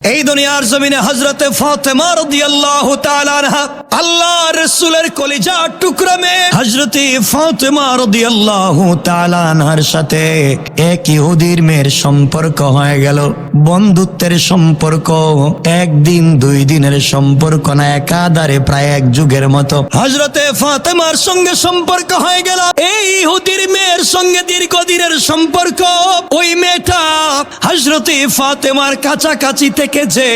এই দুনিয়ার জমিনে হযরতে ফাতেমা রাদিয়াল্লাহু তাআলা আনহা আল্লাহর রাসূলের কলিজার টুকরা মেয়ে হযরতে ফাতেমা রাদিয়াল্লাহু তাআলা আনহার সাথে এক ইহুদির মেয়ের সম্পর্ক হয়ে গেল। বন্ধুত্বের সম্পর্ক, একদিন দুই দিনের সম্পর্ক না, একাধারে প্রায় এক যুগের মতো হযরতে ফাতেমার সঙ্গে সম্পর্ক হয়ে গেল। এই ইহুদির মেয়ের সঙ্গে দীর্ঘদিনের সম্পর্ক। ওই মেয়েটা হযরতে ফাতেমার কাছাকাছি থেকে যে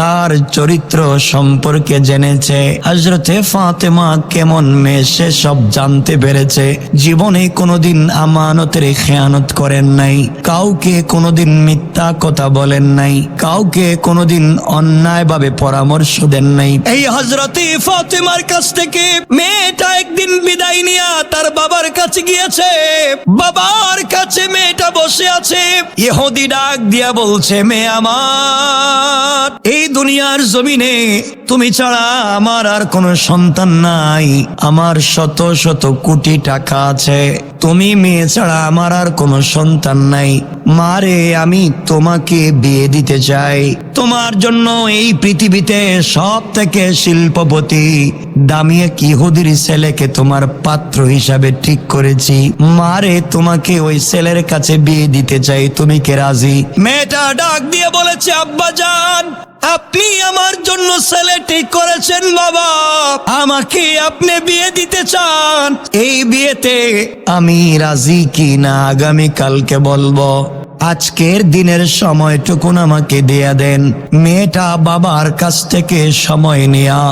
তার চরিত্র সম্পর্কে জেনেছে, হযরতে ফাতেমা কেমন মেয়ে সে সব জানতে পেরেছে। জীবনে কোনোদিন আমানতের খেয়ানত করেন নাই, কাউকে কোনোদিন মিথ্যা কথা বলেন নাই, কাউকে কোনোদিন অন্যায়ভাবে পরামর্শ দেন নাই। এই হযরতে ফাতেমার কাছ থেকে মেয়েটা একদিন বিদায় নিয়ে তার বাবার কাছে গিয়েছে। বাবার কাছে মেয়েটা বসে আছে। ইহুদি ডাক দিয়া বলছে, মেয়ে আমার, এই দুনিয়ার জমিনে তুমি ছাড়া আমার আর কোনো সন্তান নাই। আমার শত শত কোটি টাকা আছে, তুমি মেয়ে ছাড়া আমার আর কোনো সন্তান নাই। মারে, আমি তোমাকে বিয়ে দিতে চাই। তোমার জন্য এই পৃথিবীতে সব থেকে শিল্পপতি দামি এক ইহুদির ছেলেকে তোমার পাত্র হিসাবে ঠিক করেছি। মারে, তোমাকে ওই ছেলের কাছে বিয়ে দিতে চাই, তুমি কি রাজি? মেয়েটা ডাক দিয়ে বলেছে, আব্বাজান, আপনি আমার জন্য ছেলে ঠিক করেছেন বাবা, আমাকে আপনি বিয়ে দিতে চান। এই বিয়েতে আমি রাজি কি না আগামীকালকে বলবো, আজকের দিনের সময়টুকুন আমাকে দিয়ে দেন। মেয়েটা বাবার কাছ থেকে সময় নেয়া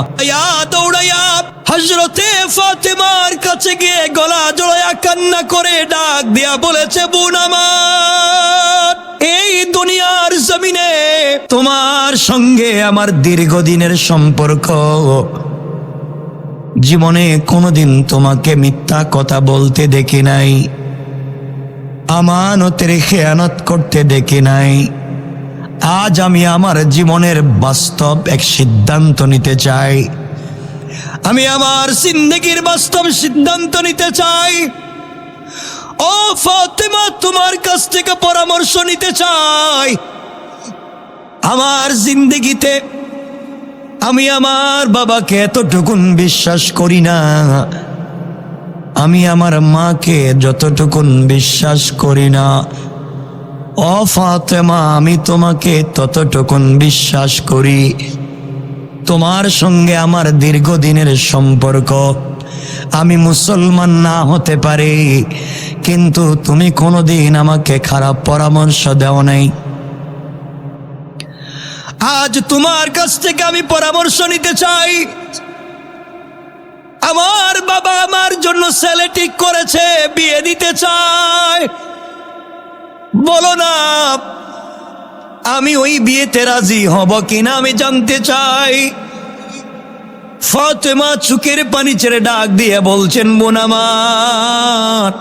দৌড়াইয়া হযরতে ফাতেমার কাছে গিয়ে গলা জড়াইয়া কান্না করে ডাক দিয়া বলেছে, বোন আমার, এই দুনিয়ার জমিনে তোমার সঙ্গে আমার দীর্ঘদিনের সম্পর্ক। জীবনে কোনোদিন তোমাকে মিথ্যা কথা বলতে দেখি নাই, আমানতের খেয়ানত করতে দেখি নাই। আজ আমি আমার জীবনের বাস্তব এক সিদ্ধান্ত নিতে চাই। আমি আমার জিন্দেগির বাস্তব সিদ্ধান্ত নিতে চাই। ও ফাতেমা, তোমার কাছ থেকে পরামর্শ নিতে চাই। আমার জিন্দেগিতে আমি আমার বাবাকে এতটুকুন বিশ্বাস করি না, আমি আমার মাকে যতটুকুন বিশ্বাস করি না। ও ফাতেমা, আমি তোমাকে ততটুকুন বিশ্বাস করি। তোমার সঙ্গে আমার দীর্ঘদিনের সম্পর্ক। আমি মুসলমান না হতে পারি, কিন্তু তুমি কোনোদিন আমাকে খারাপ পরামর্শ দাও নাই। আজ তোমার কাছ থেকে আমি পরামর্শ নিতে চাই। আমার বাবা আমার জন্য ছেলে ঠিক করেছে, বিয়ে দিতে চায়। বলো না, আমি ওই বিয়েতে রাজি হব কিনা আমি জানতে চাই। ফাতেমা চোখের পানি ছেড়ে ডাক দিয়ে বলছেন, বোন আমার,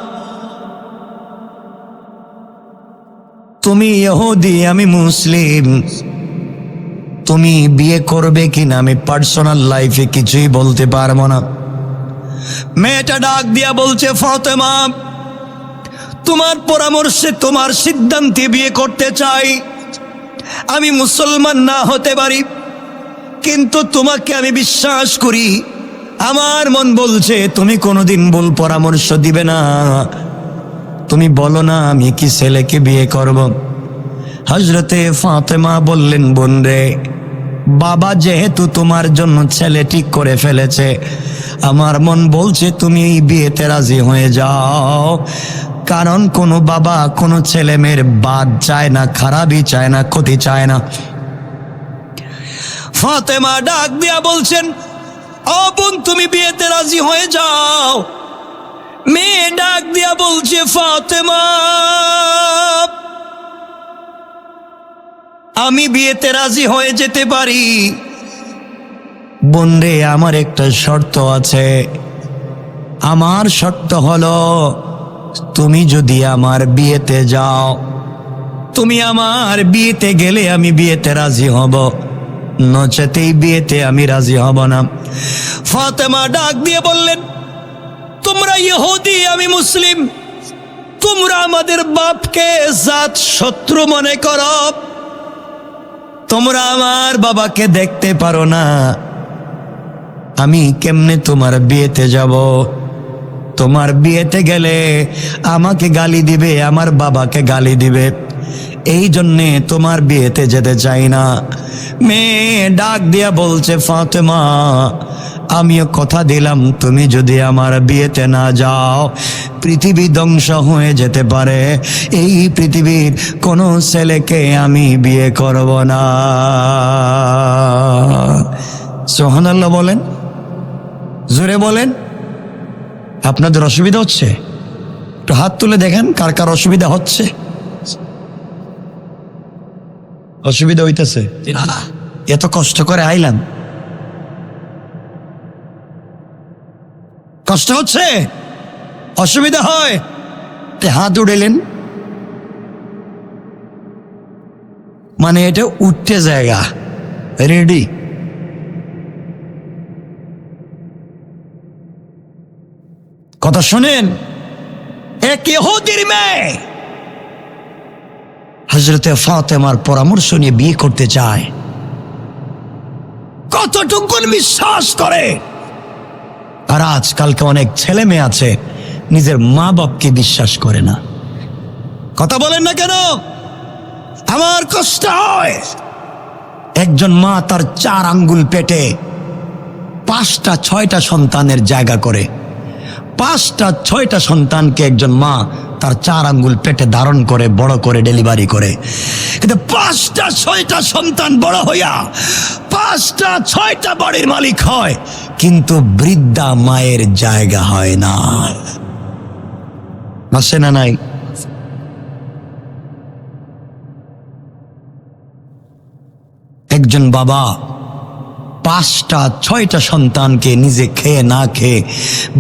তুমি ইহুদি, আমি মুসলিম, তুমি বিয়ে করবে কিনা আমি পার্সোনাল লাইফে কিছুই বলতে পারবো না। মেয়েটা ডাক দিয়া বলছে, ফাতেমা, তোমার পরামর্শে তোমার সিদ্ধান্তে বিয়ে করতে চাই। আমি মুসলমান না হতে পারি, কিন্তু তোমাকে আমি বিশ্বাস করি। আমার মন বলছে তুমি কোনোদিন ভুল পরামর্শ দিবে না। তুমি বলো না, আমি কি ছেলেকে বিয়ে করব? হযরতে ফাতেমা বললেন, বোন রে, বাবা যেহেতু তোমার জন্য ছেলে ঠিক করে ফেলেছে, আমার মন বলছে তুমি এই বিয়েতে রাজি হয়ে যাও। কারণ কোনো বাবা কোনো ছেলে মেয়ের বাদ চায় না, খারাপই চায় না, ক্ষতি চায় না। ফাতেমা ডাক দিয়া বলছেন, ও বোন, তুমি বিয়েতে রাজি হয়ে যাও। মেয়ে ডাক দিয়া বলছে, ফাতেমা, আমি বিয়েতে রাজি হয়ে যেতে পারি, বোন রে, আমার একটা শর্ত আছে। আমার শর্ত হলো, তুমি যদি আমার বিয়েতে যাও, তুমি আমার বিয়েতে গেলে আমি বিয়েতে রাজি হব, নচেত এই বিয়েতে আমি রাজি হব না। ফাতেমা ডাক দিয়ে বললেন, তোমরা ইহুদি, আমি মুসলিম, তোমরা আমাদের বাপকে জাত শত্রু মনে করো, তোমরা আমার বাবাকে দেখতে পারো না, আমি কেমনে তোমার বিয়েতে যাব? তোমার বিয়েতে গেলে আমাকে গালি দিবে, আমার বাবাকে গালি দিবে, এই জন্যে তোমার বিয়েতে যেতে চাই না। মেয়ে ডাক দিয়া বলছে, ফাতেমা আমিও কথা দিলাম, তুমি যদি আমার বিয়েতে না যাও পৃথিবী ধ্বংস হয়ে যেতে পারে, এই পৃথিবীর কোনো ছেলেকে আমি বিয়ে করব না। সুবহানাল্লাহ বলেন, জোরে বলেন। আপনাদের অসুবিধা হচ্ছে? একটু হাত তুলে দেখেন কার কার অসুবিধা হচ্ছে। অসুবিধা হইতেছে? এত কষ্ট করে আইলাম, কষ্ট হচ্ছে, অসুবিধা হয়, হাত উড়েলেন, মানে এটা উঠতে জায়গা রেডি। কথা শোনেন, এক ইহুদির মেয়ে হযরতে ফাতেমার পরামর্শ নিয়ে বিয়ে করতে চায়। কতটুকু বিশ্বাস করে। আর আজকালকে অনেক ছেলে মেয়ে আছে নিজের মা বাপকে বিশ্বাস করে না। কথা বলেন না কেন? আমার কষ্ট হয়। একজন মা তার 4 আঙ্গুল পেটে 5টা 6টা সন্তানের জায়গা করে, 5টা 6টা সন্তানকে একজন মা তার 4 আঙ্গুল পেটে ধারণ করে, বড় করে ডেলিভারি করে। কিন্তু 5টা 6টা সন্তান বড় হইয়া 5টা 6টা বাড়ির মালিক হয়, কিন্তু বৃদ্ধা মায়ের জায়গা হয় না। আছে না নাই? একজন বাবা 5টা 6টা সন্তানকে নিজে খেয়ে না খেয়ে,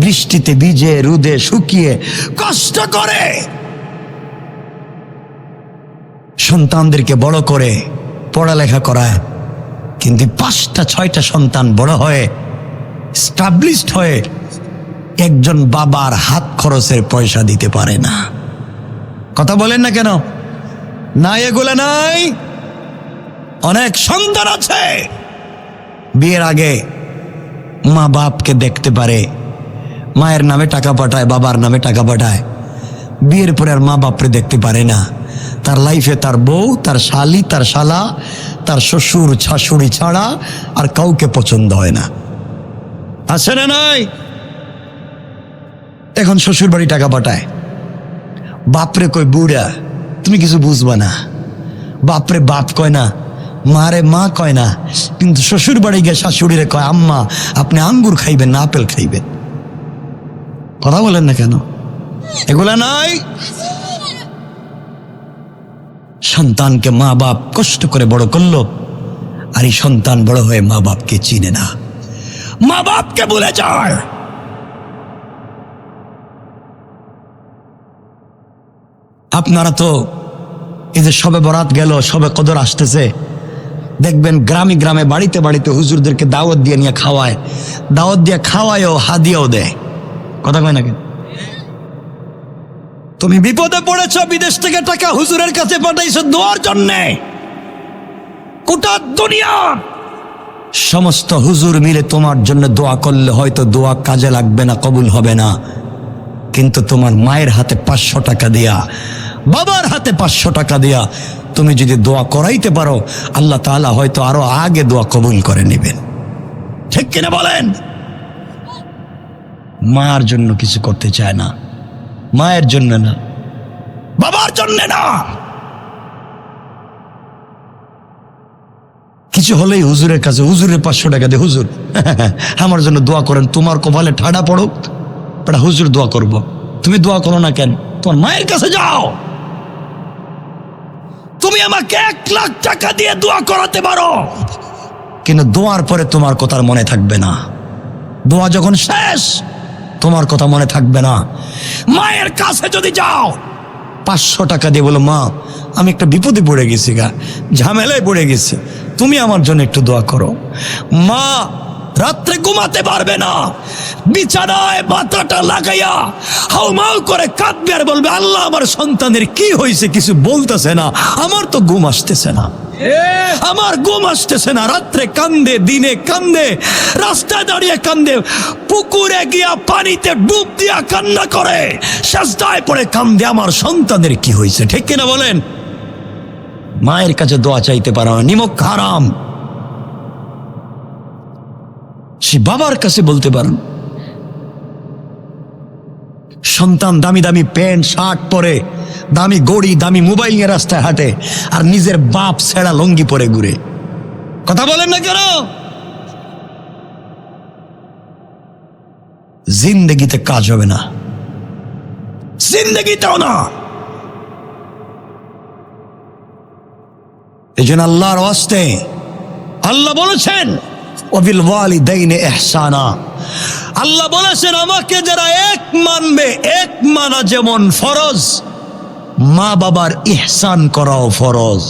বৃষ্টিতে ভিজে রোদে শুকিয়ে কষ্ট করে সন্তানদেরকে বড় করে পড়ালেখা করায়, কিন্তু 5টা 6টা সন্তান বড় হয়ে স্টাবলিশড হয়ে একজন বাবার হাত খরচের পয়সা দিতে পারে না। কথা বলেন না কেন? নাই এগুলা নাই। অনেক সন্তান আছে বিয়ের আগে মা বাপকে দেখতে পারে, মায়ের নামে টাকা পাঠায়, বাবার নামে টাকা পাঠায়, বিয়ের পরে আর মা বাপরে দেখতে পারে না। তার লাইফে তার বউ, তার শালি, তার শালা, তার শ্বশুর শাশুড়ি ছাড়া আর কাউকে পছন্দ হয় না। আছে না নাই? এখন শ্বশুর বাড়ি টাকা পাঠায়, বাপরে কয় বুড়া তুমি কিছু বুঝবা না, বাপরে বাপ কয় না, মারে মা কয় না, কিন্তু শ্বশুর বাড়ি গিয়ে শাশুড়িরে কয় আম্মা আপনি আঙ্গুর খাইবেন না আপেল খাইবেন। কথা বলেন না কেন? এগুলা নাই। সন্তানকে মা বাপ কষ্ট করে বড় করলো, আর এই সন্তান বড় হয়ে মা বাপকে চিনে না, মা বাপকে ভুলে যায়। আপনারা তো এই যে সবে বরাত গেল, সবে কদর আসতেছে, দেখবেন গ্রামে গ্রামে বাড়িতে বাড়িতে হুজুরদেরকে দাওয়াত দিয়ে নিয়ে খাওয়ায়, দাওয়াত দিয়ে খাওয়ায়ও হাদিয়াও দেয়। কথা কয় না কেন? তুমি বিপদে পড়েছ, বিদেশ থেকে টাকা হুজুরের কাছে পাঠাইছো দোয়ার জন্যে, গোটা দুনিয়া সমস্ত হুজুর মিলে তোমার জন্য দোয়া করলে হয়তো দোয়া কাজে লাগবে না, কবুল হবে না, কিন্তু তোমার মায়ের হাতে 500 টাকা দিয়া, বাবার হাতে 500 টাকা দিয়া তুমি যদি দোয়া করাইতে পারো, আল্লাহ তাআলা হয়তো আরো আগে দোয়া কবুল করে নেবেন। ঠিক কিনা বলেন? মার জন্য কিছু করতে চায় না, মায়ের জন্য না, বাবার জন্য না। কিছু হলেই হুজুরের কাছে, হুজুরের 500 টাকা দিয়ে, হুজুর আমার জন্য দোয়া করেন, তোমার কপালে ঠাডা পড়ুক, এটা হুজুর দোয়া করব। তুমি দোয়া করো না কেন? তোমার মায়ের কাছে যাও, তুমি আমাকে 1 লাখ টাকা দিয়ে দোয়া করাতে পারো, কিন্তু দোয়ার পরে তোমার কথা মনে থাকবে না। দোয়া যখন শেষ তোমার কথা মনে থাকবে না। মায়ের কাছে যদি যাও 500 টাকা দিয়ে, বলো মা আমি একটা বিপদে পড়ে গেছি, ঝামেলায় পড়ে গেছি, তুমি আমার জন্য একটু দোয়া করো। মা রাত্রে ঘুমাতে পারবে না, বিছানায় মাথাটা লাগাইয়া হাউমাউ করে কাঁদবে আর বলবে আল্লাহ আমার সন্তানের কি হয়েছে কিছু বলতেছে না, আমার তো ঘুম আসতেছে না। আমার ঘুম আসতেছে না, রাত্রে কান্দে, দিনে কান্দে, রাস্তায় দাঁড়িয়ে কান্দে, পুকুরে গিয়া পানিতে ডুব দিয়া কান্না করে, সাজদায় পড়ে কান্দে। আমার সন্তানের কি হয়েছে, ঠিক কিনা বলেন? মায়ের কাছে দোয়া চাইতে পারো না, নিমক হারাম। সে বাবার কাছে বলতে পারেন। সন্তান দামি দামি প্যান্ট শার্ট পরে, দামি গড়ি, দামি মোবাইল নিয়ে রাস্তায় হাঁটে, আর নিজের বাপ ছেঁড়া লঙ্গি পরে ঘুরে। কথা বলেন না কেন? জিন্দেগিতে কাজ হবে না, জিন্দেগিতেও না। এই জন্য আল্লাহর ওয়াস্তে আল্লাহ বলেছেন ওয়াবিল ওয়ালিদাইনি ইহসানা। আল্লাহ বলেছেন আমাকে যারা এক মানবে, এক মানা যেমন ফরজ, মা বাবার ইহসান করাও ফরজ।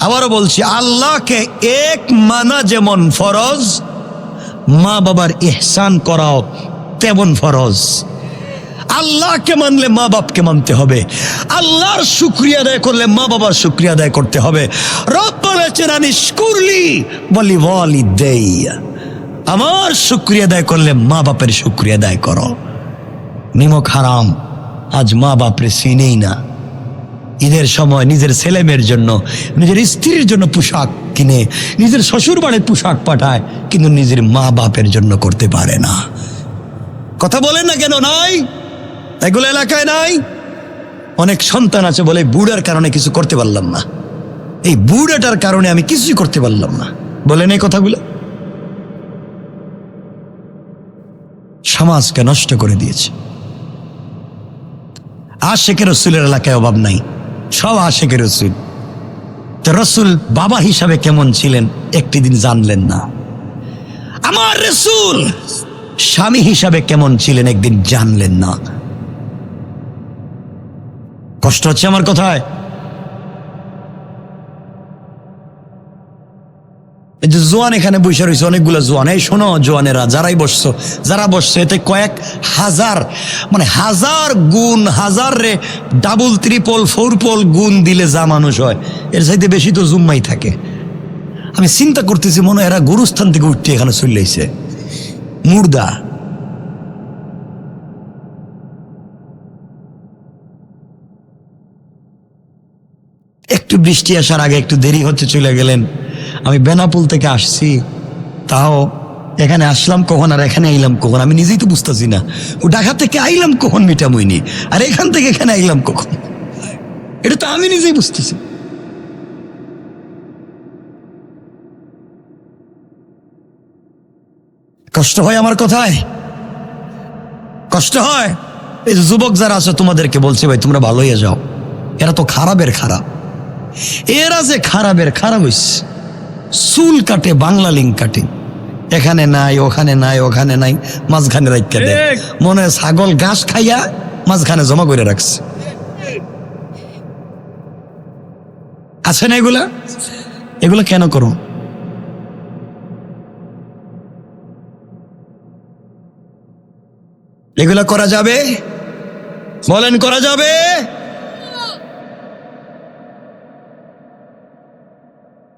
আবারও বলছি, আল্লাহকে এক মানা যেমন ফরজ, মা বাবার ইহসান করাও তেমন ফরজ। আল্লাহকে মানলে মা বাপকে মানতে হবে, আল্লাহর শুকরিয়া আদায় করলে মা বাবার শুকরিয়া আদায় করতে হবে। রব বলেছেন আনিশকুরলি ওয়ালি ওয়ালিদাইয়া, আমার শুকরিয়া আদায় করলে মা বাপের শুকরিয়া আদায় করো। নিমক হারাম আজ মা বাপরে চিনেই না। ঈদের সময় নিজের ছেলে মেয়ের জন্য, নিজের স্ত্রীর জন্য পোশাক কিনে, নিজের শ্বশুর বাড়ির পোশাক পাঠায়, কিন্তু নিজের মা বাপের জন্য করতে পারে না। কথা বলেন না কেন? নাই এগুলো এলাকায় নাই। অনেক সন্তান আছে বলে বুড়ার কারণে কিছু করতে পারলাম না, এই বুড়াটার কারণে আমি কিছুই করতে পারলাম না। বলেন এই কথাগুলো সমাজকে নষ্ট করে দিয়েছে। আশেকের রসুলের এলাকায় অভাব নাই, সব আশেকের রসুল। তো রসুল বাবা হিসাবে কেমন ছিলেন একটি দিন জানলেন না। আমার রসুল স্বামী হিসাবে কেমন ছিলেন একদিন জানলেন না। কষ্ট হচ্ছে আমার কথায়? এই যে জোয়ান এখানে বসে রয়েছে, অনেকগুলো জোয়ান। এই শোনো জোয়ানেরা, যারাই বসছো, যারা বসছে, এতে কয়েক হাজার, মানে হাজার গুণ, হাজার রে ডাবল ট্রিপল ফোরপল গুণ দিলে যা মানুষ হয়, এর চাইতে বেশি তো জুম্মাই থাকে। আমি চিন্তা করতেছি, মনে হয় এরা গুরুস্থান থেকে উঠতে এখানে চলে এসেছে মুর্দা। একটু বৃষ্টি আসার আগে একটু দেরি হচ্ছে, চলে গেলেন। আমি বেনাপুল থেকে আসছি, তাও এখানে আসলাম কখন আর এখানে আইলাম কখন আমি নিজেই তো বুঝতেছি না। ও ঢাকা থেকে আইলাম কখন মিঠামইনি, আর এখান থেকে এখানে আইলাম কখন, এটা তো আমি নিজেই বুঝতেছি। কষ্ট হয় আমার কথায়, কষ্ট হয়। এই যুবক যারা আছে তোমাদেরকে বলছে, ভাই তোমরা ভালো হয়ে যাও, এরা তো খারাপের খারাপ। এরা যে খারাপের খারাপ হইছে, চুল কাটে, বাংলা লিঙ্ক কাটে, এখানে নাই ওখানে নাই ওখানে নাই, মাঝখানে রাখতে দেয়, মনে হয় ছাগল ঘাস খাইয়া মাঝখানে জমা করে রাখছে। আছে না এগুলা? এগুলা কেন করো? এগুলা করা যাবে? বলেন করা যাবে?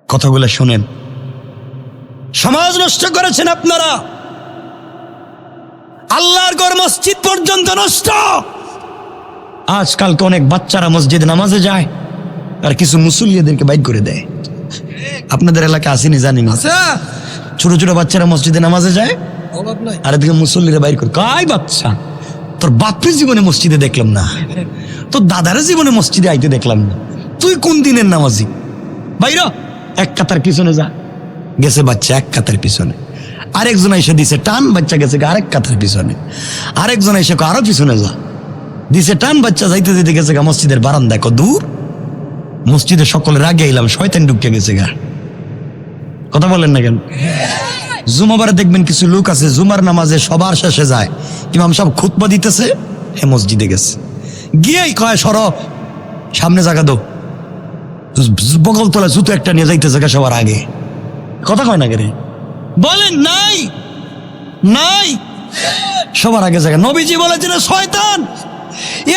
কথাগুলো শুনেন। সমাজ নষ্ট করেছেন আপনারা, আল্লাহর ঘর মসজিদ পর্যন্ত নষ্ট। আজকালকে অনেক বাচ্চারা মসজিদে নামাজে যায়, আর কিছু মুসল্লিদেরকে বাইর করে দেয়। আপনাদের এলাকা আসেনি জানি না, ছোট ছোট বাচ্চারা মসজিদে নামাজে যায়, আর এদিকে মুসল্লিরা বাইর করে। কাই বাচ্চা, তোর বাপের জীবনে মসজিদে দেখলাম না, তোর দাদার জীবনে মসজিদে আইতে দেখলাম না, তুই কোন দিনের নামাজি? বাইরা এক কাতার পিছনে যা। গেছে বাচ্চা এক কাতার পিছনে, আরেকজন এসে দিছে টান, বাচ্চা গেছে আরেক কাতার পিছনে, আরেকজন এসে আরো পিছনে যা দিছে টান, বাচ্চা যাইতে যেতে গেছে গা মসজিদের বারান্দা। দূর মসজিদে সকলের আগে এলাম, শয়তান ঢুকে গেছে গা। কথা বলেন না কেন? জুমাবারে দেখবেন কিছু লোক আছে জুমার নামাজে সবার শেষে যায়, ইমাম সাহেব খুতবা দিতেছে, হে মসজিদে গেছে, গিয়েই কয় সর সামনে জায়গা দো, বগল তোলা জুতো একটা নিয়ে যাইতেছে গা সবার আগে। কথা কয় না কেন? বলেন নাই নাই, সবার আগে জায়গা। নবীজি বলেছেন শয়তান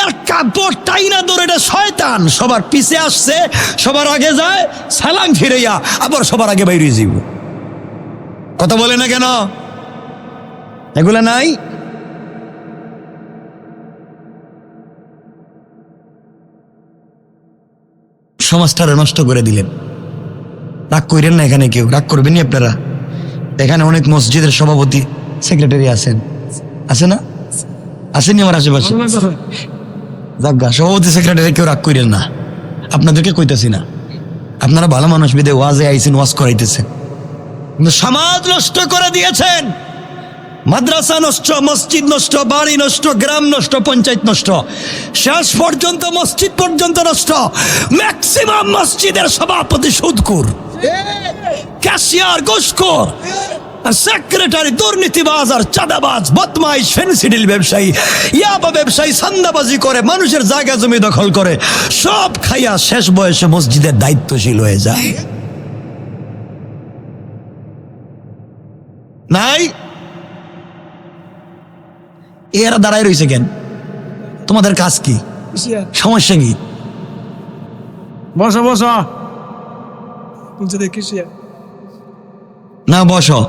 এর কাপড় টাইনা ধরে এটা শয়তান, সবার পিছে আসছে, সবার আগে যায়, সালাম ফিরাইয়া আবার সবার আগে বাইরে যাইব। কথা বলে না কেন? এগুলা নাই? সমাজটারে নষ্ট করে দিলেন। রাগ করেন না, এখানে কেউ রাগ করবেন আপনারা। এখানে অনেক মসজিদের সভাপতি সেক্রেটারি আছেন, আছে না? আসেনি আমার আশেপাশে? যাজ্ঞা সভাপতি সেক্রেটারি কেউ রাগ করেন না, আপনাদেরকে কইতেছি না। আপনারা ভালো মানুষ বিদে ওয়াজে আইছেন, ওয়াজ করাইতেছেন, কিন্তু সমাজ নষ্ট করে দিয়েছেন। মাদ্রাসা নষ্ট, মসজিদ নষ্ট, বাড়ি নষ্ট, গ্রাম নষ্ট, পঞ্চায়েত নষ্ট, শেষ পর্যন্ত মসজিদ পর্যন্ত নষ্ট। ম্যাক্সিমাম মসজিদের সভাপতি সুদখোর, ক্যাশিয়ার ঘুষখোর, সেক্রেটারি দুর্নীতিবাজ আর চাঁদাবাজ, বদমাইশ, ফেন্সিডিল ব্যবসায়ী, ইয়াবা ব্যবসায়ী, সান্দাবাজি করে, মানুষের জায়গা জমি দখল করে, সব খাইয়া শেষ বয়সে মসজিদের দায়িত্বশীল হয়ে যায়। নাই? এরা দাঁড়ায় রয়েছে কেন? তোমাদের কাজ কি? সমস্যা কি? বসো বসো না বসো।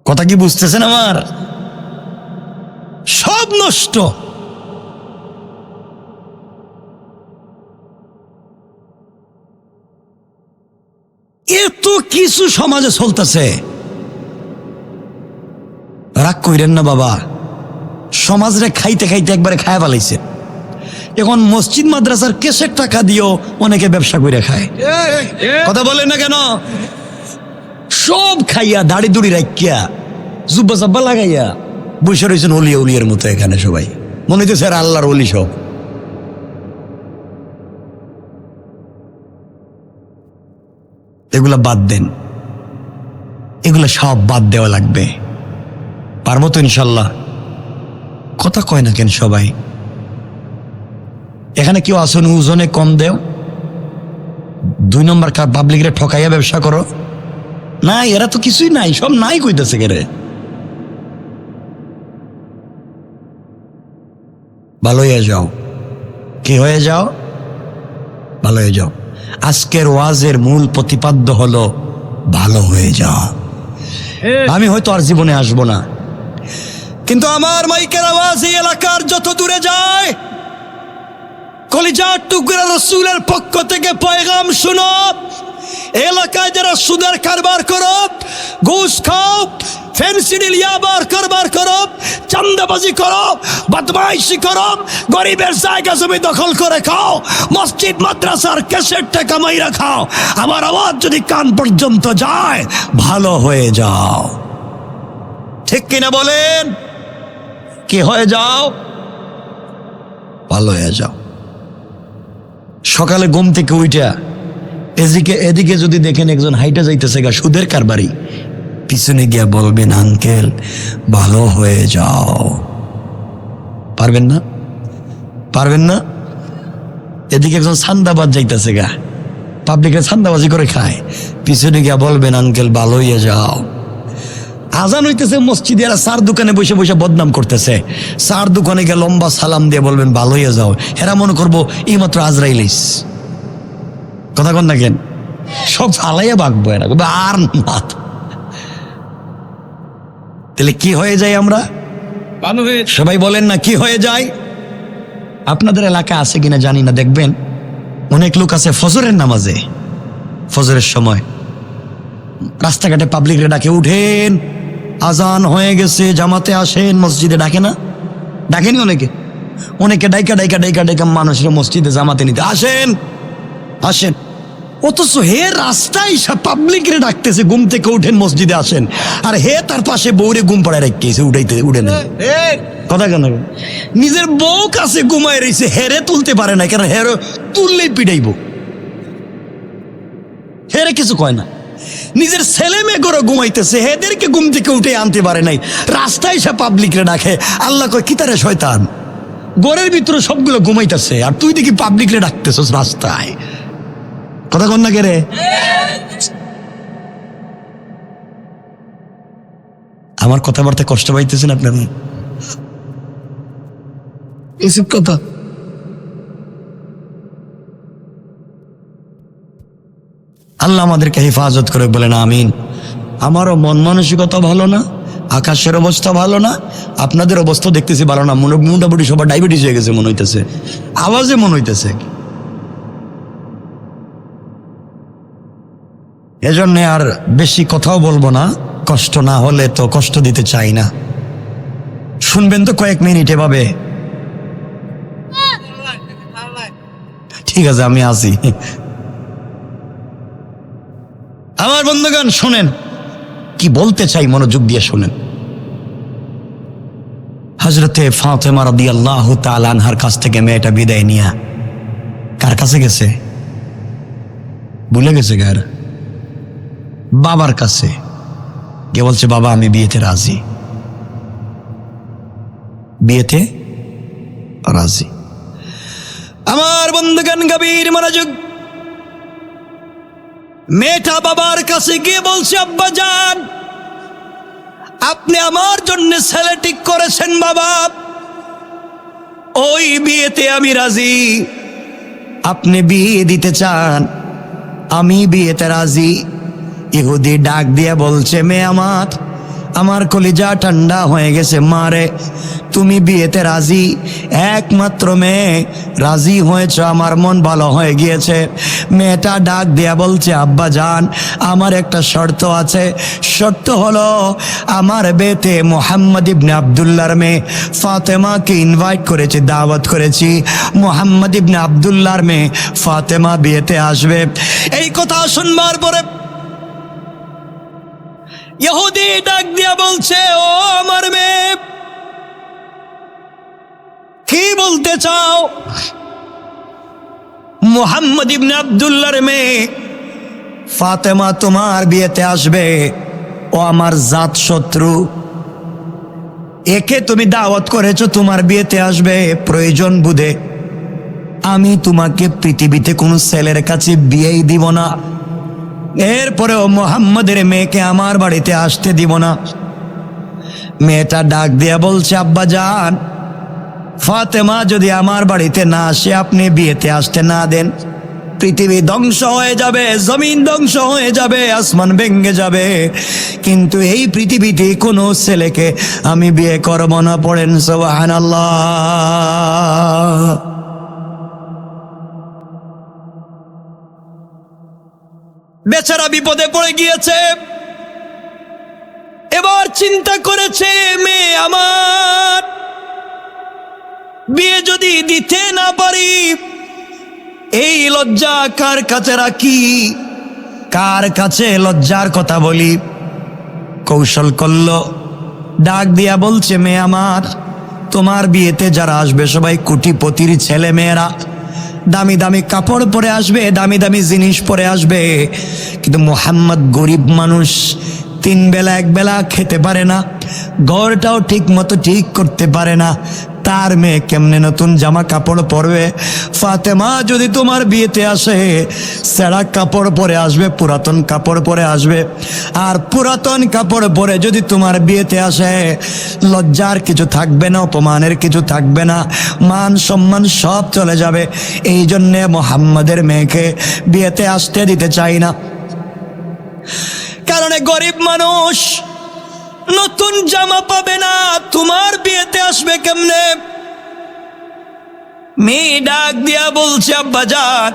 কথা কি বুঝতেছেন আমার? সব নষ্ট। এত কিছু সমাজে চলতেছে, রাগ কইরেন না বাবা। সমাজরে খাইতে খাইতে একবারে খায় ফেলাইছে। এখন মসজিদ মাদ্রাসার কেসের টাকা দিয়েও অনেকে ব্যবসা করে খায়। কথা বলেন না কেন? সব খাইয়া দাড়ি দুড়ি রাখিয়া জুব্বা চাব্বা লাগাইয়া বসে রয়েছেন অলিয়া উলিয়ার মতো। এখানে সবাই মনে হচ্ছে স্যার আল্লাহর অলি। সব এগুলা বাদ দেন, এগুলা সব বাদ দেওয়া লাগবে। পারবো তো ইনশাল্লাহ? কথা কয় না কেন সবাই? এখানে কেউ আসুন ওজনে কম দেও, 2 নম্বর পাবলিকরে ঠকাইয়া ব্যবসা করো? না, এরা তো কিছুই নাই, সব নাই কইতেছে কেরে। ভালো হয়ে যাও। কি হয়ে যাও? ভালো হয়ে যাও। আজকের ওয়াজের মূল প্রতিপাদ্য হলো ভালো হয়ে যাও। আমি হয়তো আর জীবনে আসবো না, কিন্তু আমার মাইকের আওয়াজ এই এলাকার যত দূরে যায়, কলিজার টুকরা রাসূলের পক্ষ থেকে পয়গাম শুনো। এলাকায় যারা সুদের কারবার করো, ঘুষ খাও, ফেন্সিডিল ইয়াবার কারবার করো, চান্দাবাজি করো, বদমাইশি করো, গরিবের জায়গা জমি দখল করে খাও, মসজিদ মাদ্রাসার ক্যাসেট টাকা মাইরা খাও, আমার আওয়াজ যদি কান পর্যন্ত যায়, ভালো হয়ে যাও। ঠিক কিনা বলেন? কি হয়ে যাও? ভালো হয়ে যাও। সকালে ঘুম থেকে উইটা এদিকে যদি দেখেন একজন হাইটা যাইতেছে গা সুদের কারবারি, পিছনে গিয়া বলবেন আঙ্কেল ভালো হয়ে যাও। পারবেন না? পারবেন না? এদিকে একজন সান্দাবাজ যাইতেছে গা, পাবলিকে সান্দাবাজি করে খায়, পিছনে গিয়া বলবেন আঙ্কেল ভালো হয়ে যাও। আজান হইতেছে মসজিদে, এরা চার দোকানে বসে বসে বদনাম করতেছে, চার দোকানে গিয়ে লম্বা সালাম দিয়ে বলবেন ভালো হয়ে যাও। হেরা মনে করবো এইমাত্র আজরাইলিস। কথা কন না কেন? সব ফালাইয়া বাঁকবো এরা, আর না। তাহলে কি হয়ে যায় আমরা? ভালো হয়ে সবাই বলেন না কি হয়ে যায়? আপনাদের এলাকা আছে কিনা জানি না, দেখবেন অনেক লোক আছে ফজরের নামাজে, ফজরের সময় রাস্তাঘাটে পাবলিকরে ডাকে, উঠেন আজান হয়ে গেছে, জামাতে আসেন, মসজিদে ডাকে না? ডাকেনি অনেকে? অনেকে ডাইকা ডাইকা ডাইকা ডাইকা মানুষের মসজিদে জামাতে নিতে আসেন আসেন, অথচ হে রাস্তায় পাবলিকরে ডাকতেছে ঘুম থেকে উঠেন মসজিদে আসেন, আর হে তার পাশে বউরে ঘুম পাড়ায় রাখতেছে উঠে না। কথা কেন? নিজের বউ কাছে ঘুমায় রয়েছে, হেরে তুলতে পারে না, কেন হেরে তুললেই পিটাইব, হেরে কিছু কয় না। নিজের ছেলে মেয়ে করে ঘুমাইতেছে, হেদেরকে ঘুম থেকে উঠে আনতে পারে নাই, রাস্তায় সে পাবলিকরে ডাকে। আল্লাহ কয় কি তারে শয়তান, ঘরের ভিতরে সবগুলো ঘুমাইতেছে, আর তুই দেখি পাবলিকরে ডাকতেছস রাস্তায়। কথা কন না কে রে? আমার কথাবার্তা কষ্ট পাইতেছেন আপনারা? উচিত কথা। আল্লাহ আমাদেরকে হেফাজত করে, বলেন আমিন। আমারও মন মানসিকতা ভালো না, আকাশের অবস্থা ভালো না, আপনাদের অবস্থা দেখতেছি ভালো না। মোটামুটি সবার ডায়াবেটিস হয়ে গেছে মনে হইতেছে, আওয়াজে মনে হইতেছে। এজন্য আর বেশি কথাও বলবো না, কষ্ট না হলে তো কষ্ট দিতে চাই না। শুনবেন তো কয়েক মিনিট এভাবে? ঠিক আছে, আমি আসি। আমার বন্ধুগণ শোনেন কি বলতে চাই, মনোযোগ দিয়ে শোনেন। হযরতে ফাতেমা রাদিয়াল্লাহু তাআলা আনহার কাছ থেকে মেয়েটা বিদায় নিয়ে কার কাছে গেছে? ভুলে গেছে কার? বাবার কাছে কে বলছে, বাবা আমি বিয়েতে রাজি, বিয়েতে রাজি। আমার বন্ধুগণ গভীর মনোযোগ। মেয়েটা বাবার কাছে গিয়ে বলছে, আব্বা জান আপনি আমার জন্য ছেলে ঠিক করেছেন বাবা, ওই বিয়েতে আমি রাজি। আপনি বিয়ে দিতে চান, আমি বিয়েতে রাজি। ইহুদি ডাক দিয়ে বলছে, মেয়ে আমার কলিজা ঠান্ডা হয়ে গেছে, মারে তুমি বিয়েতে রাজি, একমাত্র মেয়ে রাজি হয়েছ, আমার মন ভালো হয়ে গিয়েছে। মেয়েটা ডাক দিয়া বলছে, আব্বা জান আমার একটা শর্ত আছে। শর্ত হলো আমার বিয়েতে মুহাম্মদ ইবনে আব্দুল্লাহর মেয়ে ফাতেমাকে ইনভাইট করেছি, দাওয়াত করেছি। মুহাম্মদ ইবনে আব্দুল্লাহর মেয়ে ফাতেমা বিয়েতে আসবে। এই কথা শুনবার পরে ইহুদি ডাক দিয়া বলছে, ও আমার মেয়ে কি বলতে চাও? মুহাম্মদ ইবনে আব্দুল্লাহর মেয়ে ফাতেমা তোমার বিয়েতে আসবে, ও আমার জাত শত্রু, একে তুমি দাওয়াত করেছো তোমার বিয়েতে আসবে। প্রয়োজন বুঝে আমি তোমাকে পৃথিবীতে কোনো ছেলের কাছে বিয়েই দিব না, এরপরেও মুহাম্মদের মেয়েকে আমার বাড়িতে আসতে দিব না। মেয়েটা ডাক দিয়া বলছে, আব্বা জান ফাতেমা যদি আমার বাড়িতে না আসে, আপনি বিয়েতে আসতে না দেন, পৃথিবী ধ্বংস হয়ে যাবে, জমিন ধ্বংস হয়ে যাবে, আসমান ভেঙে যাবে, কিন্তু এই পৃথিবীতে কোনো ছেলেকে আমি বিয়ে করব না। পড়েন সুবহানাল্লাহ। বেচারা বিপদে পড়ে গিয়েছে। এবার চিন্তা করেছে, মেয়ে আমার বিয়ে যদি দিতে না পারি, এই লজ্জা কার কাছে রাখি, কার কাছে লজ্জার কথা বলি? কৌশল করলো, ডাক দিয়া বলছে, মেয়ে আমার তোমার বিয়েতে যারা আসবে সবাই কোটিপতির ছেলে মেয়েরা, দামি দামি কাপড় পরে আসবে, দামি দামি জিনিস পরে আসবে, কিন্তু মুহাম্মদ গরিব মানুষ, 3 বেলা 1 বেলা খেতে পারে না, ঘরটাও ঠিক মতো ঠিক করতে পারে না, তার মেয়ে কেমনে নতুন জামা কাপড় পরবে? ফাতেমা যদি তোমার বিয়েতে আসে, সেরা কাপড় পরে আসবে, পুরাতন কাপড় পরে আসবে, আর পুরাতন কাপড় পরে যদি তোমার বিয়েতে আসে, লজ্জার কিছু থাকবে না, অপমানের কিছু থাকবে না, মান সম্মান সব চলে যাবে। এই জন্যে মুহাম্মদের মেয়েকে বিয়েতে আসতে দিতে চাই না। কারণ গরিব মানুষ নতুন জামা পাবে না, তোমার বিয়েতে আসবে কেমনে? মেয়ে ডাক দিয়া বলছে, আব্বা জান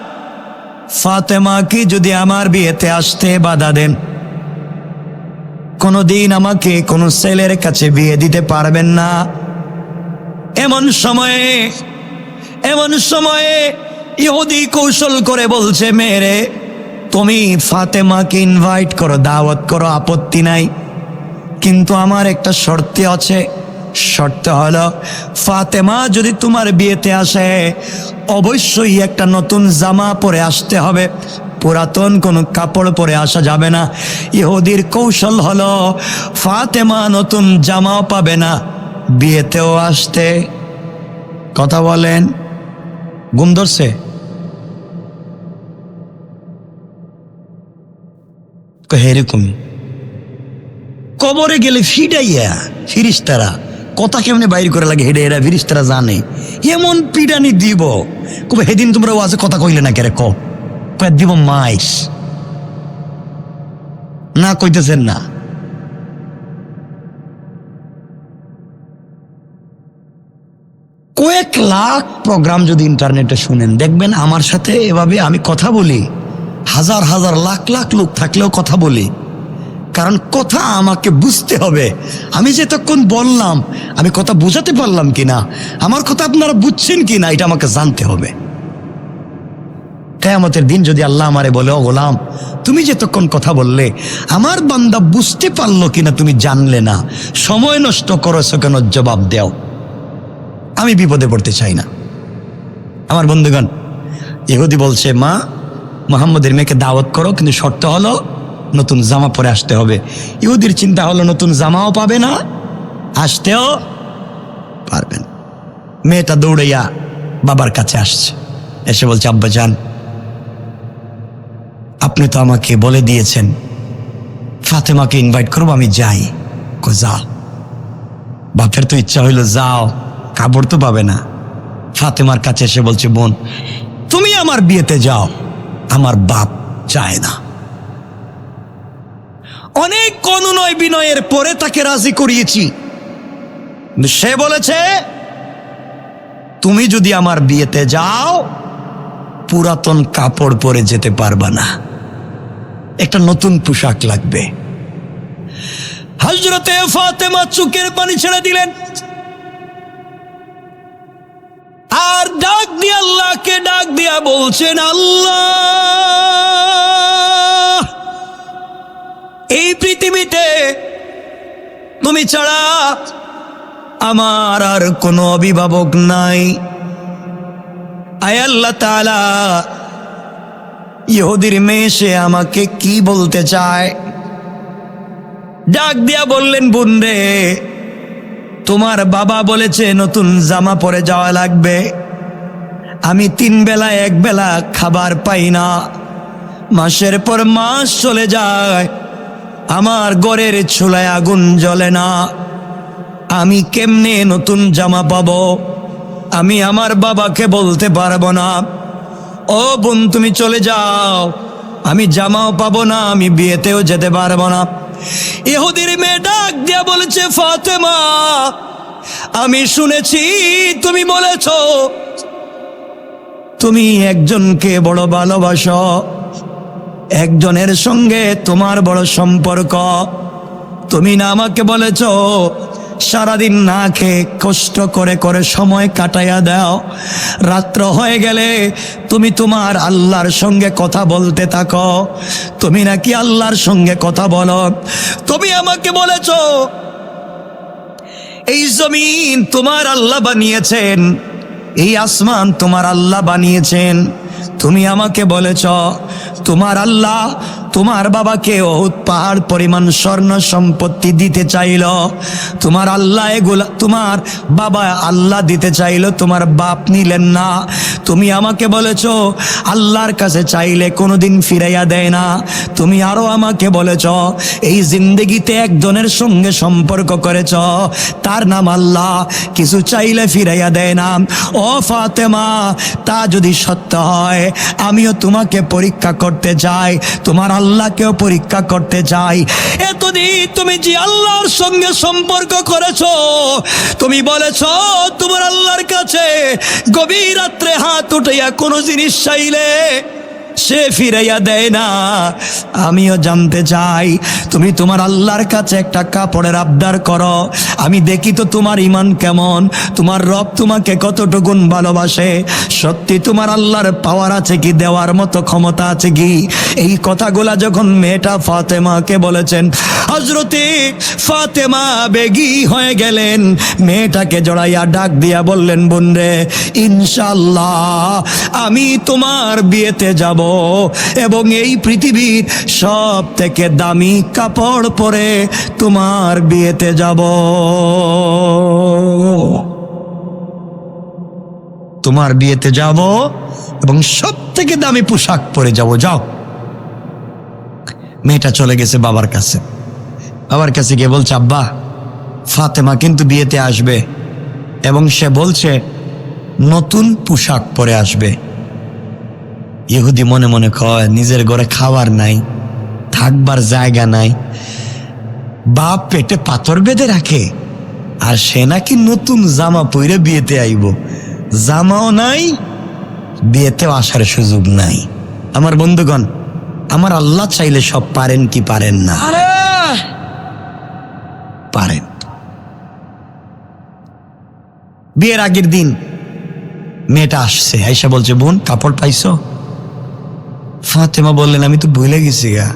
ফাতেমা কি যদি আমার বিয়েতে আসতে বাধা দেন, কোনদিন আমাকে কোনো ছেলের কাছে বিয়ে দিতে পারবেন না। এমন সময়ে ইহুদি কৌশল করে বলছে, মেয়েরে তুমি ফাতেমাকে ইনভাইট করো, দাওয়াত করো, আপত্তি নাই, কিন্তু আমার একটা শর্ত আছে। শর্ত হলো ফাতেমা যদি তোমার বিয়েতে আসে, অবশ্যই একটা নতুন জামা পরে আসতে হবে, পুরাতন কোনো কাপড় পরে আসা যাবে না। ইহুদির কৌশল হলো ফাতেমা নতুন জামাও পাবে না, বিয়েতেও আসতে। কথা বলেন, ঘুম ধরছে? এরকম কবরে গেলে ফিডাইয়া ফিরিস্তারা কথা কেমনে বাইর করে লাগে হেডে এরা ফিরিস্তারা জানে, এমন পিডানি দিব কবে সেদিন তোমরা ওয়াজে কথা কইলে না কেরে কয়ে দিব মাইস না কইতেছেন না। কয়েক লাখ প্রোগ্রাম যদি ইন্টারনেটে শুনেন দেখবেন আমার সাথে এভাবে আমি কথা বলি, হাজার হাজার লাখ লাখ লোক থাকলেও কথা বলি, কারণ কথা আমাকে বুঝতে হবে। আমি যে এতক্ষণ বললাম আমি কথা বোঝাতে পারলাম কিনা, আমার কথা আপনারা বুঝছেন কিনা, এটা আমাকে জানতে হবে। কিয়ামতের দিন যদি আল্লাহ আমারে বলে, ও গোলাম তুমি যে এতক্ষণ কথা বললে আমার বান্দা বুঝতে পারলো কিনা তুমি জানলে না, সময় নষ্ট করেছো কেন, জবাব দাও। আমি বিপদে পড়তে চাই না। আমার বন্ধুগণ, ইহুদি বলছে মা মুহাম্মদের মেয়েকে দাওয়াত করো, কিন্তু শর্ত হলো নতুন জামা পরে আসতে হবে। ইহুদির চিন্তা হলো নতুন জামাও পাবে না, আসতেও পারবেন। মেয়েটা দৌড়াইয়া বাবার কাছে আসছে, এসে বলছে আব্বাজান আপনি তো আমাকে বলে দিয়েছেন ফাতেমাকে ইনভাইট করবো, আমি যাই। যা। বাপের তো ইচ্ছা হইলো যাও, কাপড় তো পাবে না। ফাতেমার কাছে এসে বলছে বোন তুমি আমার বিয়েতে যাও, আমার বাপ চায় না। অনেক অনুনয় বিনয়ের পরে তাকে রাজি করিয়েছি, সে বলেছে তুমি যদি আমার বিয়েতে যাও পুরাতন কাপড় পরে যেতে পারবা না, একটা নতুন পোশাক লাগবে। হযরতে ফাতেমা চোখের পানি ছেড়ে দিলেন আর ডাক দিয়ে আল্লাহকে ডাক দিয়া বলছেন আল্লাহ এই পৃথিবীতে তুমি ছাড়া আমার আর কোনো অভিভাবক নাই। আয় আল্লাহ তাআলা ইহুদির মেয়ে সে আমাকে কি বলতে চায়? ডাক দিয়া বললেন বোন রে তোমার বাবা বলেছে নতুন জামা পরে যাওয়া লাগবে, আমি 3 বেলা 1 বেলা খাবার পাই না, মাসের পর মাস চলে যায়, আমার ঘরের চুলায় আগুন জ্বলে না, আমি কেমনে নতুন জামা পাবো? আমি আমার বাবাকে বলতে পারবো না। ও বোন তুমি চলে যাও, আমি জামাও পাবো না, আমি বিয়েতেও যেতে পারবো না। ইহুদির মেয়ে ডাক দিয়া বলেছে ফাতেমা আমি শুনেছি তুমি বলেছ তুমি একজনকে বড় ভালোবাসো, একজনের সঙ্গে তোমার বড় সম্পর্ক, তুমি না আমাকে বলেছ সারাদিন না খেয়ে কষ্ট করে করে সময় কাটাইয়া দাও, রাত্র হয়ে গেলে তুমি তোমার আল্লাহর সঙ্গে কথা বলতে থাকো, তুমি নাকি আল্লাহর সঙ্গে কথা বলো। তুমি আমাকে বলেছ এই জমিন তোমার আল্লাহ বানিয়েছেন, এই আসমান তোমার আল্লাহ বানিয়েছেন, তুমি আমাকে বলেছ তোমার আল্লাহ তোমার বাবাকে উহুদ পাহাড় পরিমাণ স্বর্ণ সম্পত্তি দিতে চাইল, তোমার আল্লাহ এগুলা তোমার বাবা আল্লাহ দিতে চাইল, তোমার বাপ নিলেন না। তুমি আমাকে বলেছ আল্লাহর কাছে চাইলে কোনোদিন ফিরাইয়া দেয় না। তুমি আরো আমাকে বলেছ এই জিন্দেগিতে একজনের সঙ্গে সম্পর্ক করেছ, তার নাম আল্লাহ, কিছু চাইলে ফিরাইয়া দেয় না। ও ফাতেমা তা যদি সত্য হয় আমিও তোমাকে পরীক্ষা করতে চাই, তোমার আল্লাহকেও পরীক্ষা করতে চাই। এতদিন তুমি যে আল্লাহর সঙ্গে সম্পর্ক করেছো, তুমি বলেছো তোমার আল্লাহর কাছে গভীর রাত্রে হাত উঠাইয়া কোনো জিনিস চাইলে সে ফিরাইয়া দেয় না। আমিও জানতে চাই তুমি তোমার আল্লাহর কাছে একটা কাপড়ের আবদার করো, আমি দেখি তো তোমার ঈমান কেমন, তোমার রব তোমাকে কতটুকুন ভালোবাসে, সত্যি তোমার আল্লাহর পাওয়ার আছে কি, দেওয়ার মতো ক্ষমতা আছে কি। এই কথাগুলা যখন মেয়েটা ফাতেমাকে বলেছেন, হযরতে ফাতেমা বেগী হয়ে গেলেন, মেয়েটাকে জড়াইয়া ডাক দিয়া বললেন বোন রে ইনশাআল্লাহ আমি তোমার বিয়েতে যাব এবং এই পৃথিবীর সব থেকে দামি কাপড় পরে তোমার বিয়েতে যাব, তোমার বিয়েতে যাব এবং সব থেকে দামি পোশাক পরে যাব। যাও। মেয়েটা চলে গেছে বাবার কাছে, বাবার কাছে গিয়ে বলছে, আব্বা ফাতেমা কিন্তু বিয়েতে আসবে এবং সে বলছে নতুন পোশাক পরে আসবে। ইহুদি মনে মনে কয়, নিজের ঘরে খাবার নাই, থাকবার জায়গা নাই, বাপ পেটে পাথর বেঁধে রাখে, আর সে নাকি নতুন জামা পরে বিয়েতে আইব, জামাও নাই, বিয়েতেও আসার সুযোগ নাই। আমার বন্ধুগণ, আমার আল্লাহ চাইলে সব পারেন কি পারেন না? পারেন। বিয়ের আগের দিন মেয়েটা আসছে, আয়সা বলছে, বোন কাপড় পাইছো? ফাতেমা বললেন, আমি তো ভুলে গেছি গা,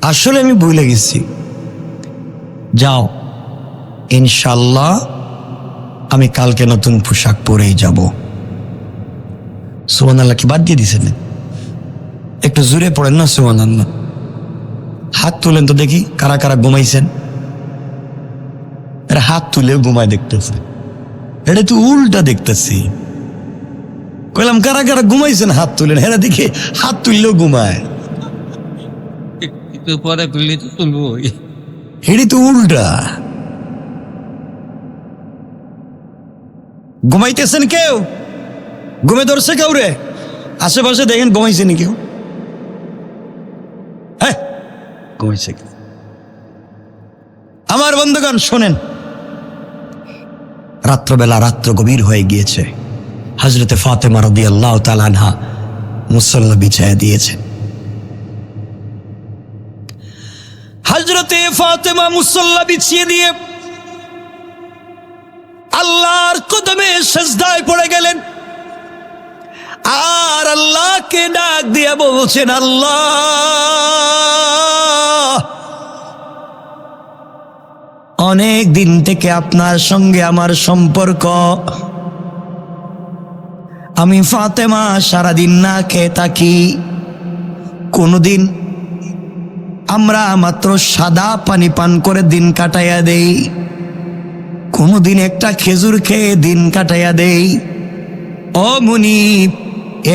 আসলে আমি ভুলে গেছি। যাও, ইনশাল্লাহ আমি কালকে নতুন পোশাক পরেই যাব। সুবহানাল্লাহ কি বাদ দিয়ে দিছেন? একটু জোরে পড়েন না সুবহানাল্লাহ। হাত তুলেন তো দেখি কারা কারা ঘুমাইছেন। এরা হাত তুলেও ঘুমায় দেখতেছে, এটা তো উল্টা দেখতেছি। কইলাম কারা কারা ঘুমাইছেন হাত তুলেন, এরা দেখি হাত তুললেও ঘুমায়, পরে তুললে তো তুলবো। এটি তো উল্টা। ঘুমাইতেছেন কেউ? ঘুমে ধরছে কেউ রে? আশেপাশে দেখেন ঘুমাইছেনি কেউ? হ্যাঁ, ঘুমাইছে কেউ? আমার বন্ধুগণ শোনেন, রাত্রবেলা, রাত্র গভীর হয়ে গিয়েছে। হযরতে ফাতেমা রাদিয়াল্লাহু তাআলা আনহা মুসল্লা বিছায়া দিয়েছেন। হযরতে ফাতেমা মুসল্লা বিছিয়ে দিয়ে আল্লাহর কদমে সিজদায় পড়ে গেলেন আর আল্লাহকে ডাক দিয়ে বলছেন, আল্লাহ, অনেক দিন থেকে আপনার সঙ্গে আমার সম্পর্ক। আমি ফাতেমা সারাদিন না খেয়ে থাকি, কোনদিন আমরা মাত্র সাদা পানি পান করে দিন কাটাইয়া দেই, কোনদিন একটা খেজুর খেয়ে দিন কাটাইয়া দেই। ও মুনিব,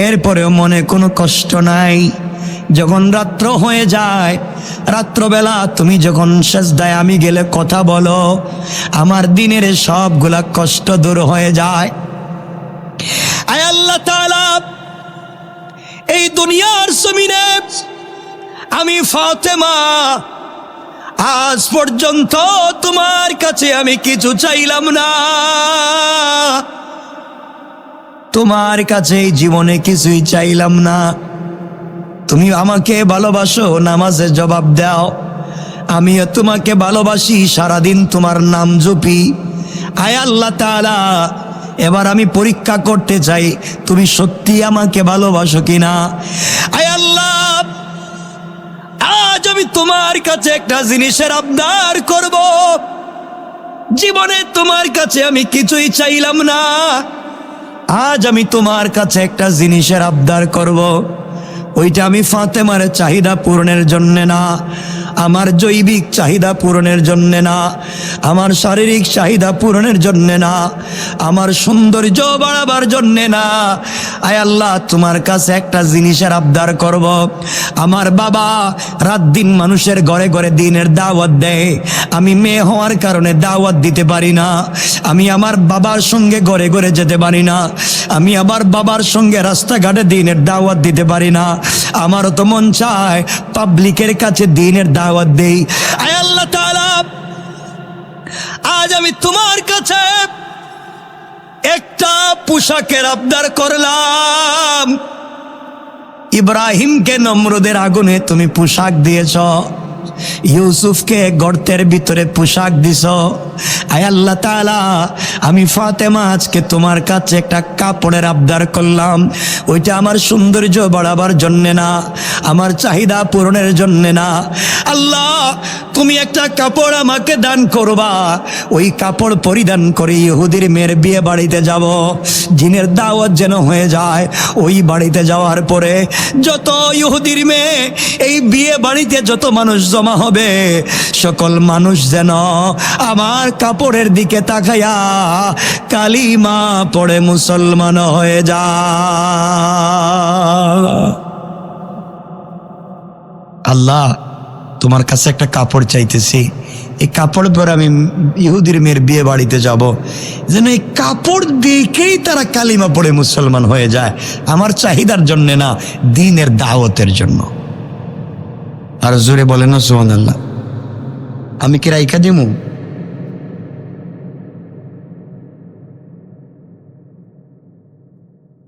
এরপরেও মনে কোনো কষ্ট নাই। যখন রাত্র হয়ে যায়, রাত্রবেলা তুমি যখন সিজদায় আমি গেলে কথা বলো, আমার দিনের সবগুলা কষ্ট দূর হয়ে যায়। আয় আল্লাহ তাআলা, এই দুনিয়ার জমিনে আমি ফাতেমা আজ পর্যন্ত তোমার কাছে আমি কিছু চাইলাম না, তোমার কাছে এই জীবনে কিছুই চাইলাম না। তুমি আমাকে ভালোবাসো, নামাজে জবাব দাও, আমিও তোমাকে ভালোবাসি, সারাদিন তোমার নাম জপি। আয় আল্লাহ তাআলা, এবার আমি পরীক্ষা করতে চাই তুমি সত্যি আমাকে ভালোবাসো কিনা। আয় আল্লাহ, আজ আমি তোমার কাছে একটা জিনিসের আবদার করব। জীবনে তোমার কাছে আমি কিছুই চাইলাম না, আজ আমি তোমার কাছে একটা জিনিসের আবদার করব। ওইটা আমি ফাতেমার চাহিদা পূরণের জন্য না, আমার জৈবিক চাহিদা পূরণের জন্য না, আমার শারীরিক চাহিদা পূরণের জন্য না, আমার সৌন্দর্য বাড়াবার জন্য না। আয় আল্লাহ, তোমার কাছে একটা জিনিসের আবদার করব। আমার বাবা রাত দিন মানুষের ঘরে ঘরে দিনের দাওয়াত দেয়, আমি মেয়ে হওয়ার কারণে দাওয়াত দিতে পারি না, আমি আমার বাবার সঙ্গে ঘরে ঘরে যেতে পারি না, আমি আমার বাবার সঙ্গে রাস্তাঘাটে দিনের দাওয়াত দিতে পারি না। আমারও তো মন চায় পাবলিকের কাছে দিনের দাওয়াত দেই। আয় আল্লাহ তাআলা, আজ আমি তোমার কাছে একটা পোশাকের আবদার করলাম। ইব্রাহিমকে নমরুদের আগুনে তুমি পোশাক দিয়েছ, ইউসুফকে গর্তের ভিতরে পোশাক দিছ। আয় আল্লাহ তাআলা, আমি ফাতেমা আজকে তোমার কাছে একটা কাপড়ের আবদার করলাম। ওইটা আমার সৌন্দর্য বাড়াবার জন্য না, আমার চাহিদা পূরণের জন্য না। আল্লাহ, তুমি একটা কাপড় আমাকে দান করবা, ওই কাপড় পরিধান করে ইহুদির মেয়ের বিয়ে বাড়িতে যাব, জিনের দাওয়াত যেন হয়ে যায়। ওই বাড়িতে যাওয়ার পরে যত ইহুদির মেয়ে, এই বিয়ে বাড়িতে যত মানুষ জমা হবে, সকল মানুষ যেন আমার কাপড়ের দিকে তাকায়া কালিমা পড়ে মুসলমান হয়ে যায়। আল্লাহ, তোমার কাছে একটা কাপড় চাইতেছি, এই কাপড় পরে আমি ইহুদির মেয়ের বিয়ে বাড়িতে যাব, যেন এই কাপড় দেখেই তারা কালিমা পড়ে মুসলমান হয়ে যায়, আমার চাহিদার জন্য না, দ্বীনের দাওয়াতের জন্য। আর জোরে বলেন না সুবহানাল্লাহ। আমি কি রাইখা দিমু?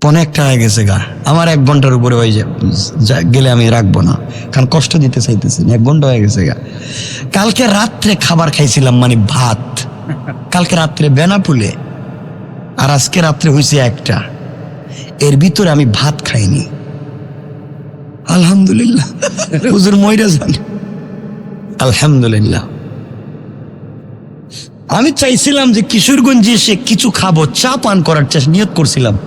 পনে একটা হয়ে গেছে গা, আমার 1 ঘন্টার উপরে হয়ে গেলে আমি রাখবো না, কারণ কষ্ট দিতে চাইতেছি না। 1 ঘন্টা হয়ে গেছে গা। কালকে রাত্রে খাবার খাইছিলাম, মানে ভাত, কালকে রাত্রে বেনাপুলে, আর আজকে রাত্রে হয়েছে 1টা, এর ভিতরে আমি ভাত খাইনি। আলহামদুলিল্লাহ, হুজুর মইরা যান, আলহামদুলিল্লাহ। আমি চাইছিলাম যে কিশোরগঞ্জে এসে কিছু খাবো, চা পান করার চেষ্টা নিয়ত করছিলাম,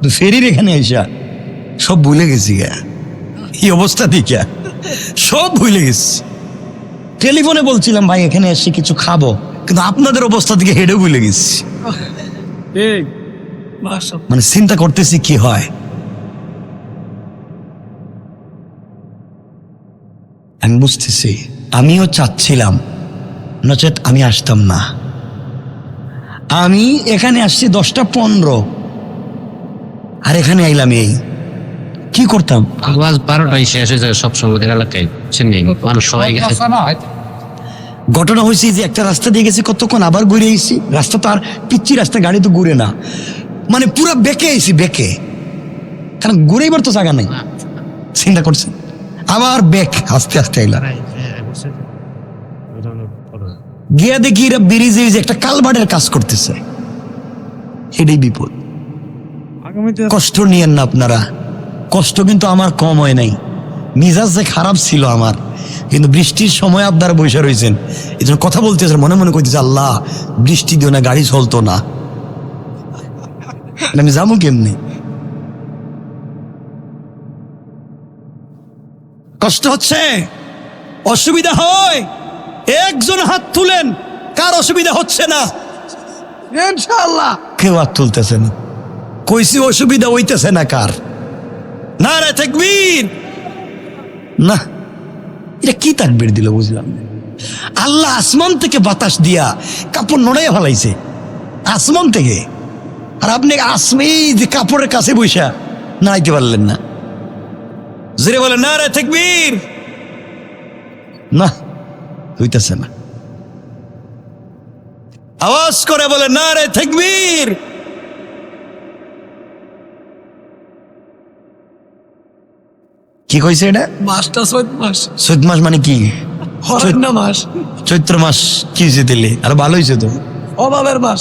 তো ফেরির এখানে এসা সব ভুলে গেছি গা, এই অবস্থা দিকে সব ভুলে গেছি। টেলিফোনে বলছিলাম ভাই এখানে এসে কিছু খাবো, কিন্তু আপনাদের অবস্থা দিকে হেডে ভুলে গেছি। ঠিক মাশাআল্লাহ। মানে চিন্তা করতেছি কি হয়। আমি বুঝতেছি, আমিও চাচ্ছিলাম, নচেত আমি আসতাম না। আমি এখানে আসছি 10টা 15, আর এখানে আইলাম এই, কি করতাম? আওয়াজ 12টায় শেষ হয়ে যায় সব সময় এলাকায়, চিনি মানুষ সবাই গেছে। ঘটনা হয়েছে যে একটা রাস্তা দিয়ে গেছি, কতক্ষণ আবার ঘুরে আইছি, রাস্তা তো আর পিচ্ছি রাস্তা, গাড়ি তো ঘুরে না, মানে পুরো বেঁকে আইছি, বেঁকে, কারণ ঘুরে এবার তো জায়গা নেই। চিন্তা করছি আবার বেক, আস্তে আস্তে আইলাম, গিয়া দেখি এরা ব্রিজে একটা কালভার্টের কাজ করতেছে, এটাই বিপদ। কষ্ট নিয়েন না আপনারা, কষ্ট কিন্তু আমার কম হয় নাই, মিজাজ যে খারাপ ছিল আমার, কিন্তু বৃষ্টির সময় আপনারা বসে রয়েছেন, এই জন্য কথা বলতেছেন, মনে মনে করতেছে আল্লাহ বৃষ্টি দিও না, গাড়ি চলতো না, আমি যাবো কেমনি? কষ্ট হচ্ছে, অসুবিধা হয়, একজন হাত তুলেন, কার অসুবিধা হচ্ছে না? ইনশাআল্লাহ কেউ হাত তুলতেছে না, কইছি অসুবিধা হইতেছে না কার? নারে তাকবীর! না, এটা কি তাকবীর দিল বুঝলাম না। আল্লাহ আসমান থেকে বাতাস দিয়া কাপড় নড়াইয়া ফেলাইছে, আসমান থেকে, আর আপনি এই যে কাপড়ের কাছে বইসা নাড়াইতে পারলেন না। জোরে বলে নারে তাকবীর! না, হইতেছে না। আওয়াজ করে বলে নারে তাকবীর! কি কইছে এটা? মাসটা 14 মাস, চৈত মাস মানে কি? অরণ্য মাস, চৈত্র মাস কি হয়েছে দিলে? আর ভালো হয়েছে তো, অভাবের মাস।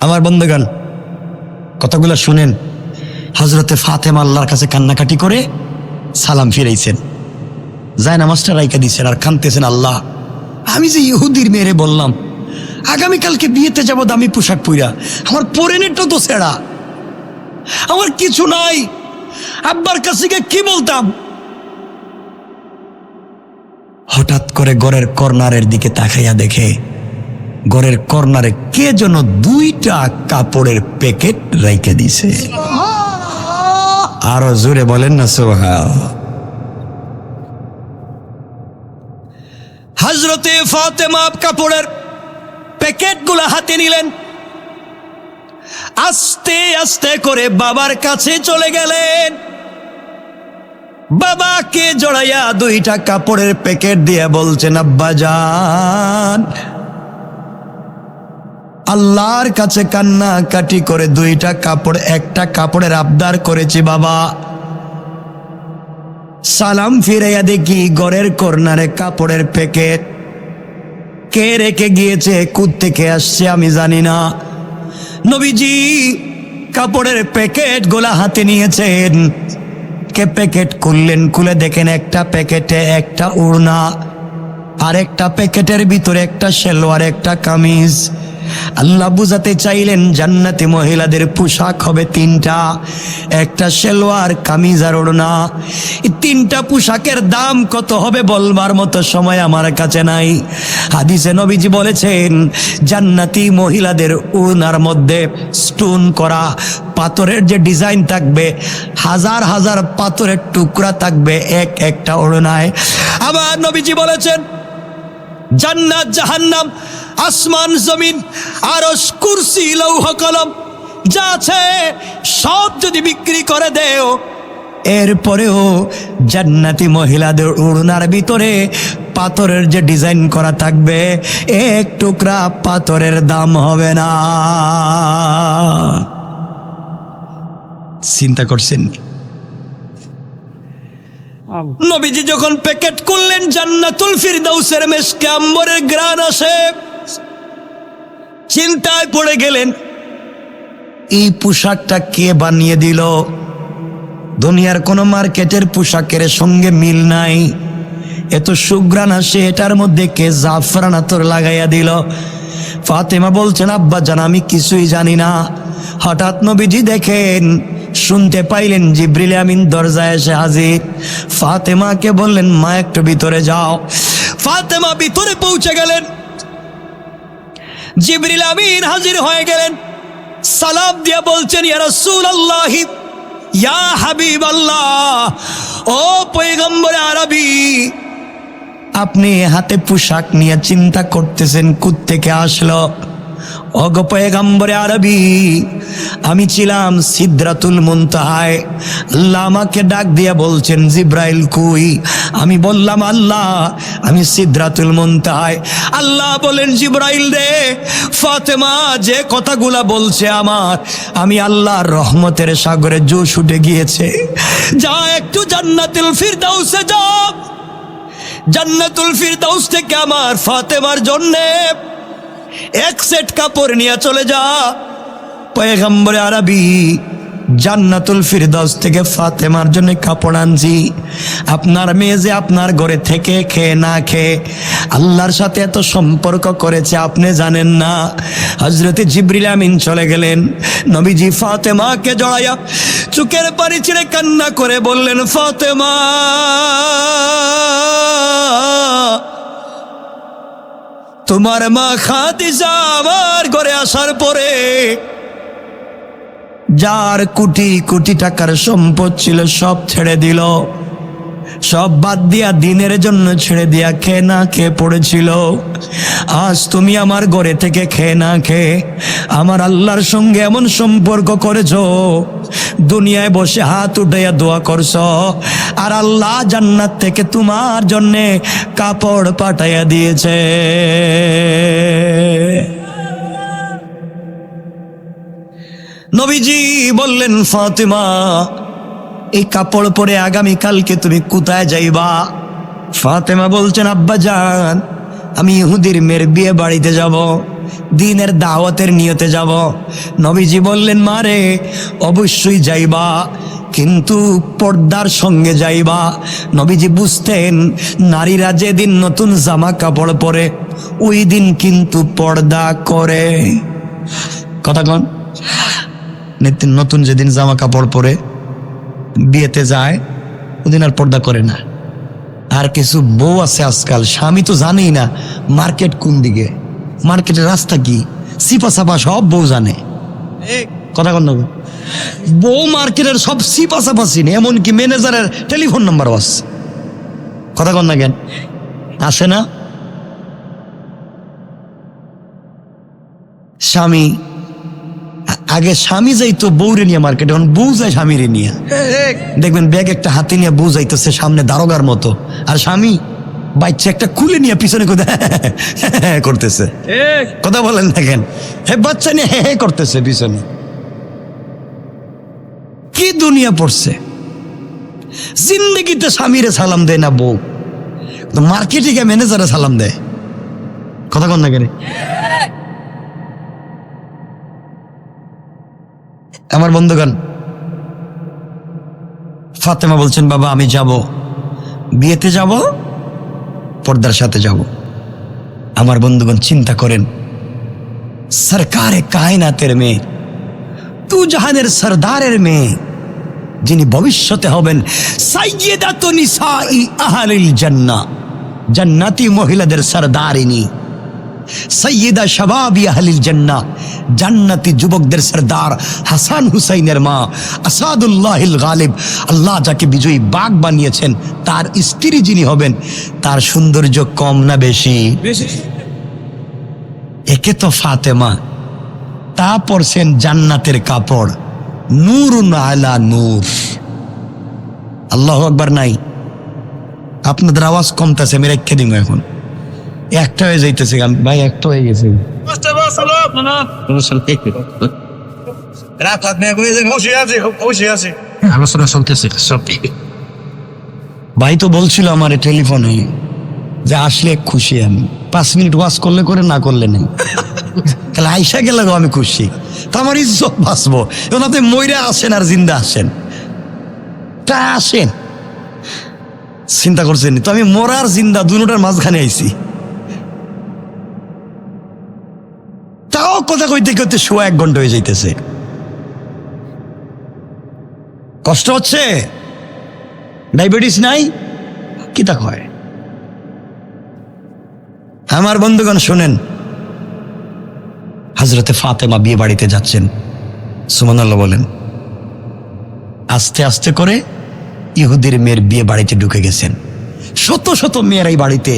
আমার বন্ধুগণ কথাগুলো শুনেন। হযরতে ফাতেমা আল্লাহর কাছে কান্নাকাটি করে সালাম ফিরাইছেন, যায় নামাজটা রাইকা দিচ্ছেন, আর কাঁদতেছেন, আল্লাহ আমি যে ইহুদির মেয়েরে বললাম আগামীকালকে বিয়েতে যাব দামি পোশাক পইরা, আমার পরেনেরটা তো ছেঁড়া, আমার কিছু নাই, আব্বার কাছে গিয়ে কি বলতাম? হঠাৎ করে ঘরের কর্নারের দিকে তাকাইয়া দেখে ঘরের কর্নারে কে যেন 2টা কাপড়ের প্যাকেট রাইখা দিছে। আরো জোরে বলেন না সুবহানাল্লাহ। হযরতে ফাতেমা কাপড়ের প্যাকেটগুলো হাতে নিলেন, আস্তে আস্তে করে বাবার কাছে চলে গেলেন, বাবাকে জড়াইয়া 2টা কাপড়ের প্যাকেট দিয়ে বলছেন, আব্বাজান আল্লাহর কাছে কান্নাকাটি করে 2টা কাপড়, একটা কাপড়ের আবদার করেছি বাবা। সালাম ফিরাইয়া দেখি ঘরের কর্নারে কাপড়ের প্যাকেট, কে রেখে গিয়েছে, কোত্থেকে আসছে আমি জানি না। নবীজি কাপড়ের প্যাকেট গোলা হাতে নিয়েছেন, কে প্যাকেট খুললেন, খুলে দেখেন একটা প্যাকেটে একটা ওড়না, আর একটা প্যাকেটের ভিতরে একটা সালোয়ার, একটা কামিজ, আল্লাহ বুঝাতে চাইলেন জান্নাতি মহিলাদের পোশাক হবে তিনটা, একটা সালোয়ার, কামিজ আর ওড়না। এই তিনটা পোশাকের দাম কত হবে বলবার মতো সময় আমার কাছে নাই। হাদিসে নবীজি বলেছেন জান্নাতি মহিলাদের ওড়নার মধ্যে স্টোন করা পাথরের যে ডিজাইন থাকবে, হাজার হাজার পাথরের টুকরা থাকবে এক একটা ওড়নায়। আবার নবীজি বলেছেন জান্নাত, জাহান্নাম, আসমান, জমিন, আরশ, কুরসি, লৌহ কলম যা আছে সব যদি বিক্রি করে দেও, এরপরেও জান্নাতি মহিলাদের ওড়নার ভিতরে পাথরের যে ডিজাইন করা থাকবে এক টুকরা পাথরের দাম হবে না। চিন্তা করছেন? নবীজি যখন প্যাকেট করলেন জান্নাতুল ফিরদাউসের মেশকে আম্বরের ঘ্রাণ আসে, চিন্তায় পড়ে গেলেন এই পোশাকটা কে বানিয়ে দিল? দুনিয়ার কোন মার্কেটের পোশাকের সঙ্গে মিল নাই। এত সুঘ্রাণ আসে, এটার মধ্যে কে জাফরান আতর লাগাইয়া দিল? ফাতেমা বলছেন আব্বা জান আমি কিছুই জানি না। হঠাৎ নবীজি দেখেন, শুনতে পাইলেন জিবরিল আমিন দরজায় এসে হাজির। ফাতেমাকে বললেন মা একটু ভিতরে যাও। ফাতেমা ভিতরে পৌঁছে গেলেন, জিবরিল আমিন হাজির হয়ে গেলেন। সালাম দিয়া বলছেন ইয়া রাসূলুল্লাহ, ইয়া হাবিবাল্লাহ, ও পয়গম্বর আরবি, আপনি হাতে পোশাক নিয়ে চিন্তা করতেছেন কোত্থেকে আসলো? ওগো পয়গম্বরে আরবি, আমি ছিলাম সিদরাতুল মুনতাহায়। আল্লাহ আমাকে ডাক দিয়ে বলছেন জিব্রাইল কই? আমি বললাম আল্লাহ আমি সিদরাতুল মুনতাহায়। আল্লাহ বলেন জিব্রাইল রে, ফাতেমা যে কথাগুলা বলছে আমি আল্লাহর রহমতের সাগরে জোশ উঠে গিয়েছে। যা একটু জান্নাতুল ফিরদাউসে যা, জান্নাতুল ফিরদাউস থেকে আমার ফাতেমার জন্যে এক সেট কাপড় নিয়ে চলে যা। পয়গম্বরে আরবি জান্নাতুল ফিরদাউস থেকে ফাতেমার জন্য কাপড় আনছি। আপনার মেয়ে যে আপনার ঘরে থেকে খেয়ে না খেয়ে আল্লাহর সাথে এত সম্পর্ক করেছে আপনি জানেন না। হযরতে জিবরিল আমিন চলে গেলেন, নবীজি ফাতেমাকে জড়াইয়া চোখের পানি ছেড়ে কান্না করে বললেন ফাতেমা, তোমার মা খাদিজা আমার ঘরে আসার পরে যার কোটি কোটি টাকার সম্পদ ছিল সব ছেড়ে দিল, সব বাদ দিয়া দিনের জন্য ছেড়ে দিয়া খেয়ে না খেয়ে পড়েছিল। আজ তুমি আমার ঘরে থেকে খেয়ে না খেয়ে আমার আল্লাহর সঙ্গে এমন সম্পর্ক করেছ, দুনিয়ায় বসে হাত উঠাইয়া দোয়া করছ, আর আল্লাহ জান্নাত থেকে তোমার জন্যে কাপড় পাঠাইয়া দিয়েছে। নবীজি বললেন ফাতেমা, এই কাপড় পরে আগামীকালকে তুমি কোথায় যাইবা? ফাতেমা বলছেন আব্বা জান আমি ইহুদির মেয়ের বিয়ে বাড়িতে যাব, দিনের দাওয়াতের নিয়তে যাব। নবীজি বললেন মারে অবশ্যই যাইবা, কিন্তু পর্দার সঙ্গে যাইবা। নবীজি বুঝতেন নারীরা যেদিন নতুন জামা কাপড় পরে ওই দিন কিন্তু পর্দা করে। কথা কন, নতুন যেদিন জামা কাপড় পরে বিয়েতে যায় ওদিন আর পর্দা করে না। আর কিছু বউ আছে আজকাল, স্বামী তো জানেই না মার্কেট কোন দিকে, মার্কেটের রাস্তা কি, সিপা সাপা সব বউ জানে। কথা কন না, বউ মার্কেটের সব সিপা সাপা চিনে, এমনকি ম্যানেজারের টেলিফোন নাম্বারও আছে। কথা কন না কেন, আসে না? স্বামী আগে স্বামী যাইতো বউরে নিয়ে মার্কেটে, এখন বউ যায় স্বামীরে নিয়ে। দেখবেন ব্যাগ একটা হাতে নিয়ে বউ যাইতেছে সামনে দারোগার মতো, আর স্বামী বাচ্চা একটা কুলে নিয়ে পিছনে করতেছে। কথা বলেন না কেন, হে বাচ্চা নিয়ে হে করতেছে পিছনে। কি দুনিয়া পড়ছে, জিন্দগিতে স্বামীরে সালাম দেয় না বউ, মার্কেটে গিয়ে ম্যানেজারে সালাম দেয়। কথা কন না কেন? আমার বন্ধুগণ, ফাতেমা বলছেন বাবা আমি যাব, বিয়েতে যাব, পর্দার সাথে যাব। আমার বন্ধুগণ চিন্তা করেন, সরকারে কায়নাতের মেয়ে, তু জাহানের সরদারের মেয়ে, যিনি ভবিষ্যতে হবেন সাইয়্যিদাতু নিসাই আহলিল জান্নাহ, জান্নাতি মহিলাদের সরদারিনী, সৈয়দা শাবাবি আহলিল জান্নাহ, জান্নাতি যুবকদের সরদার হাসান হুসাইনের মা আসাদুল্লাহিল গালিব, আল্লাহ যাকে বিজয়ী বাঘ বানিয়েছেন তার স্ত্রী যিনি হবেন, তার সৌন্দর্য কম না বেশি? বেশি। একে তো ফাতেমা, তা পরছেন জান্নাতের কাপড়, নূরুন আলা নূর। আল্লাহু আকবার নাই? আপনাদের আওয়াজ কমতেছে, আমি রেখে দিব এখন। একটা হয়ে যাইতেছে ভাই, একটা হয়ে গেছে। আলোচনা চলতেছে সব। ভাই তো বলছিল আমার টেলিফোনে যে আসলে খুশি আমি, 5 মিনিট ওয়াজ করলে করে, না করলে নেই। তাহলে আইসা গেলে আমি খুশি, তো আমার ইজ্জত বাঁচবো। এখন আপনি মইরা আসেন আর জিন্দা আসেন, তা আসেন, চিন্তা করছেন তো আমি মরার জিন্দা দুটার মাঝখানে আইছি, তাও কথা কইতে কইতে 1 ঘন্টা হয়ে যাইতেছে। কষ্ট হচ্ছে? ডায়াবেটিস নাই? কি তা কয়? আমার বন্ধুগণ শোনেন, হযরতে ফাতেমা বিয়ে বাড়িতে যাচ্ছেন, সুবহানাল্লাহ বলেন। আস্তে আস্তে করে ইহুদির মেয়ের বিয়ে বাড়িতে ঢুকে গেছেন। শত শত মেয়েরা এই বাড়িতে,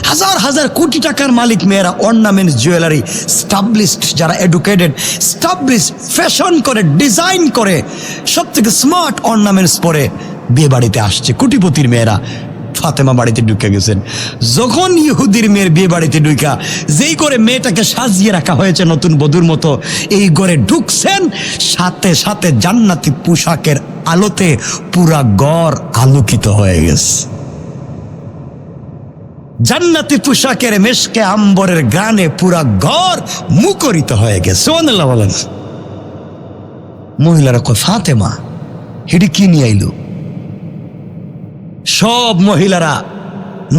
হাজার হাজার কোটি টাকার মালিক মেয়েরা, অর্নামেন্টস, জুয়েলারি, স্টাবলিশড, যারা এডুকেটেড, স্টাবলিশ, ফ্যাশন করে, ডিজাইন করে, সব থেকে স্মার্ট অর্নামেন্টস পরে বিয়ে বাড়িতে আসছে কোটিপতির মেয়েরা। ফাতেমা বাড়িতে ঢুকে গেছেন। যখন ইহুদির মেয়ের বিয়ে বাড়িতে ঢুকা, যেই করে মেয়েটাকে সাজিয়ে রাখা হয়েছে নতুন বধূর মতো, এই ঘরে ঢুকছেন, সাথে সাথে জান্নাতি পোশাকের আলোতে পুরা ঘর আলোকিত হয়ে গেছে। জান্নাতি পোশাকের মেশকে আম্বরের গানে পুরা ঘর মুখরিত হয়ে গেছে। সুবহানাল্লাহ বলেন। মহিলারা কয়, ফাতেমা হেডি কি নিয়ে আইলো? সব মহিলারা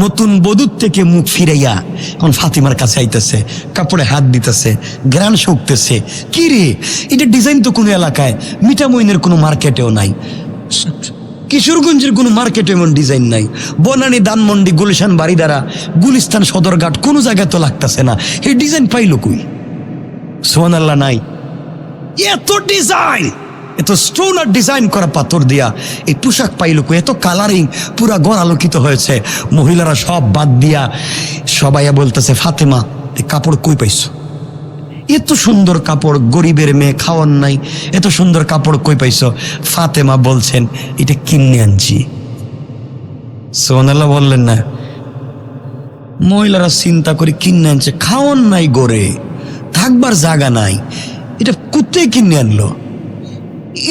নতুন বধূর থেকে মুখ ফিরাইয়া এখন ফাতিমার কাছে আইতেছে, কাপড়ে হাত দিতেছে, গ্রান শুকতেছে। কি রে, এটা ডিজাইন তো কোনো এলাকায়, মিঠামইনের কোনো মার্কেটেও নাই, কিশোরগঞ্জের কোনো মার্কেটে এমন ডিজাইন নাই, বনানী, ধানমন্ডি, গুলশান, বাড়িদারা, গুলিস্তান, সদরঘাট কোনো জায়গায় তো লাগতেছে না। এই ডিজাইন পাইলো কই? সুবহানাল্লাহ নাই? এত ডিজাইন, এত স্টোন আর ডিজাইন করা পাথর দিয়া এই পোশাক পাইলো কই? এত কালারিং, পুরা ঘর আলোকিত হয়েছে। মহিলারা সব বাদ দিয়া সবাই বলতেছে, ফাতেমা এই কাপড় কই পাইছো? এত সুন্দর কাপড়, গরিবের মেয়ে, খাওয়ার নাই, এত সুন্দর কাপড় কই পাইছো? ফাতেমা বলছেন, এটা কিনে আনছি। সুবহানাল্লাহ বললেন না? মহিলারা চিন্তা করে কিনে আনছে, খাওয়ার নাই, গড়ে থাকবার জায়গা নাই, এটা কোথায় কিনে আনলো?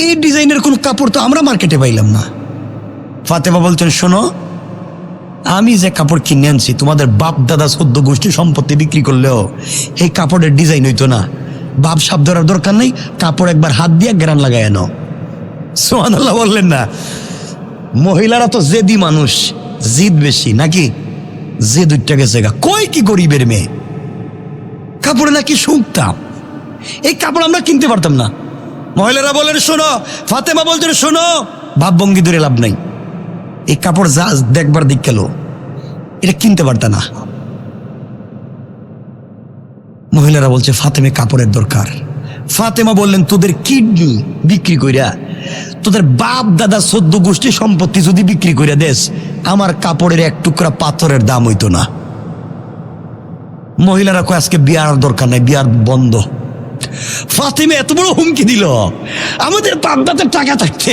এই ডিজাইনের কোন কাপড় তো আমরা মার্কেটে পাইলাম না। ফাতেমা বলছেন, শোনো, আমি যে কাপড় কিনে আনছি, তোমাদের বাপ দাদা 14 গোষ্ঠী সম্পত্তি বিক্রি করলেও এই কাপড়ের ডিজাইন হইতো না। বাপ সাপ ধরার দরকার নেই, কাপড় একবার হাত দিয়ে গ্রান লাগাই আনো। সুবহানাল্লাহ বললেন না? মহিলারা তো জেদি মানুষ, জিদ বেশি নাকি? যে 2টা গেছে গা, কই কি গরিবের মেয়ে, কাপড়ে নাকি শুকতাম, এই কাপড় আমরা কিনতে পারতাম না। মহিলারা বলেন, শোনো, ফাতেমা বলছেন, শোনো, ভাবভঙ্গি ধরে লাভ নাই, এই কাপড় যা দেখবার দিক গেল, এটা কিনতে পারত না। মহিলারা বলছে, ফাতেমা কাপড়ের দরকার। ফাতেমা বললেন, তোদের কিডনি বিক্রি কইরা, তোদের বাপ দাদা 14 গোষ্ঠী সম্পত্তি যদি বিক্রি কইরা দেশ, আমার কাপড়ের 1 টুকরা পাথরের দাম হইতো না। মহিলারা কয়, আজকে বিয়ার দরকার নাই, বিয়ার বন্ধ। ফাতিমা এত বড় হুমকি দিল, আমাদের বাপদাদের টাকা থাকতে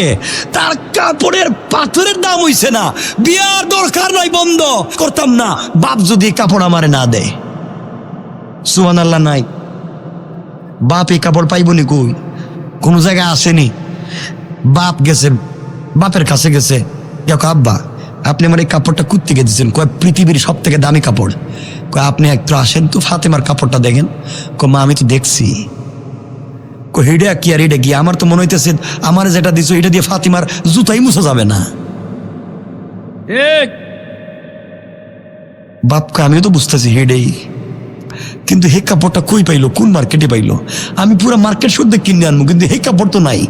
তার কাপড়ের পাথরের দাম হইছে না, বিয়ার দরকার নাই, বন্ধ করতাম না, বাপ যদি কাপড় আমারে না দেয়। সুবহানাল্লাহ নাই? বাপ এই কাপড় পাইবনি কই? কোন জায়গায় আসেনি। বাপ গেছে, বাপের কাছে গেছে, দেখো আব্বা, আপনি আমার এই কাপড়টা কোত্থেকে দিচ্ছেন? কয়, পৃথিবীর সব থেকে দামি কাপড়। কয়, আপনি একটু আসেন তো, ফাতেমার কাপড়টা দেখেন। কয়, মা আমি তো দেখছি। হিডা কি আর এটা কি? আমার তো মনে হইতেছে আমার যেটা দিছো এটা দিয়ে ফাতিমার জুতাই মুছা যাবে না। বাপকে আমিও তো বুঝতেছি হেডেই। কিন্তু হে কাপড়টা কই পাইলো, কোন মার্কেটে পাইলো? আমি পুরো মার্কেট শুদ্ধ কিনে আনবো, কিন্তু হে কাপড় তো নাই।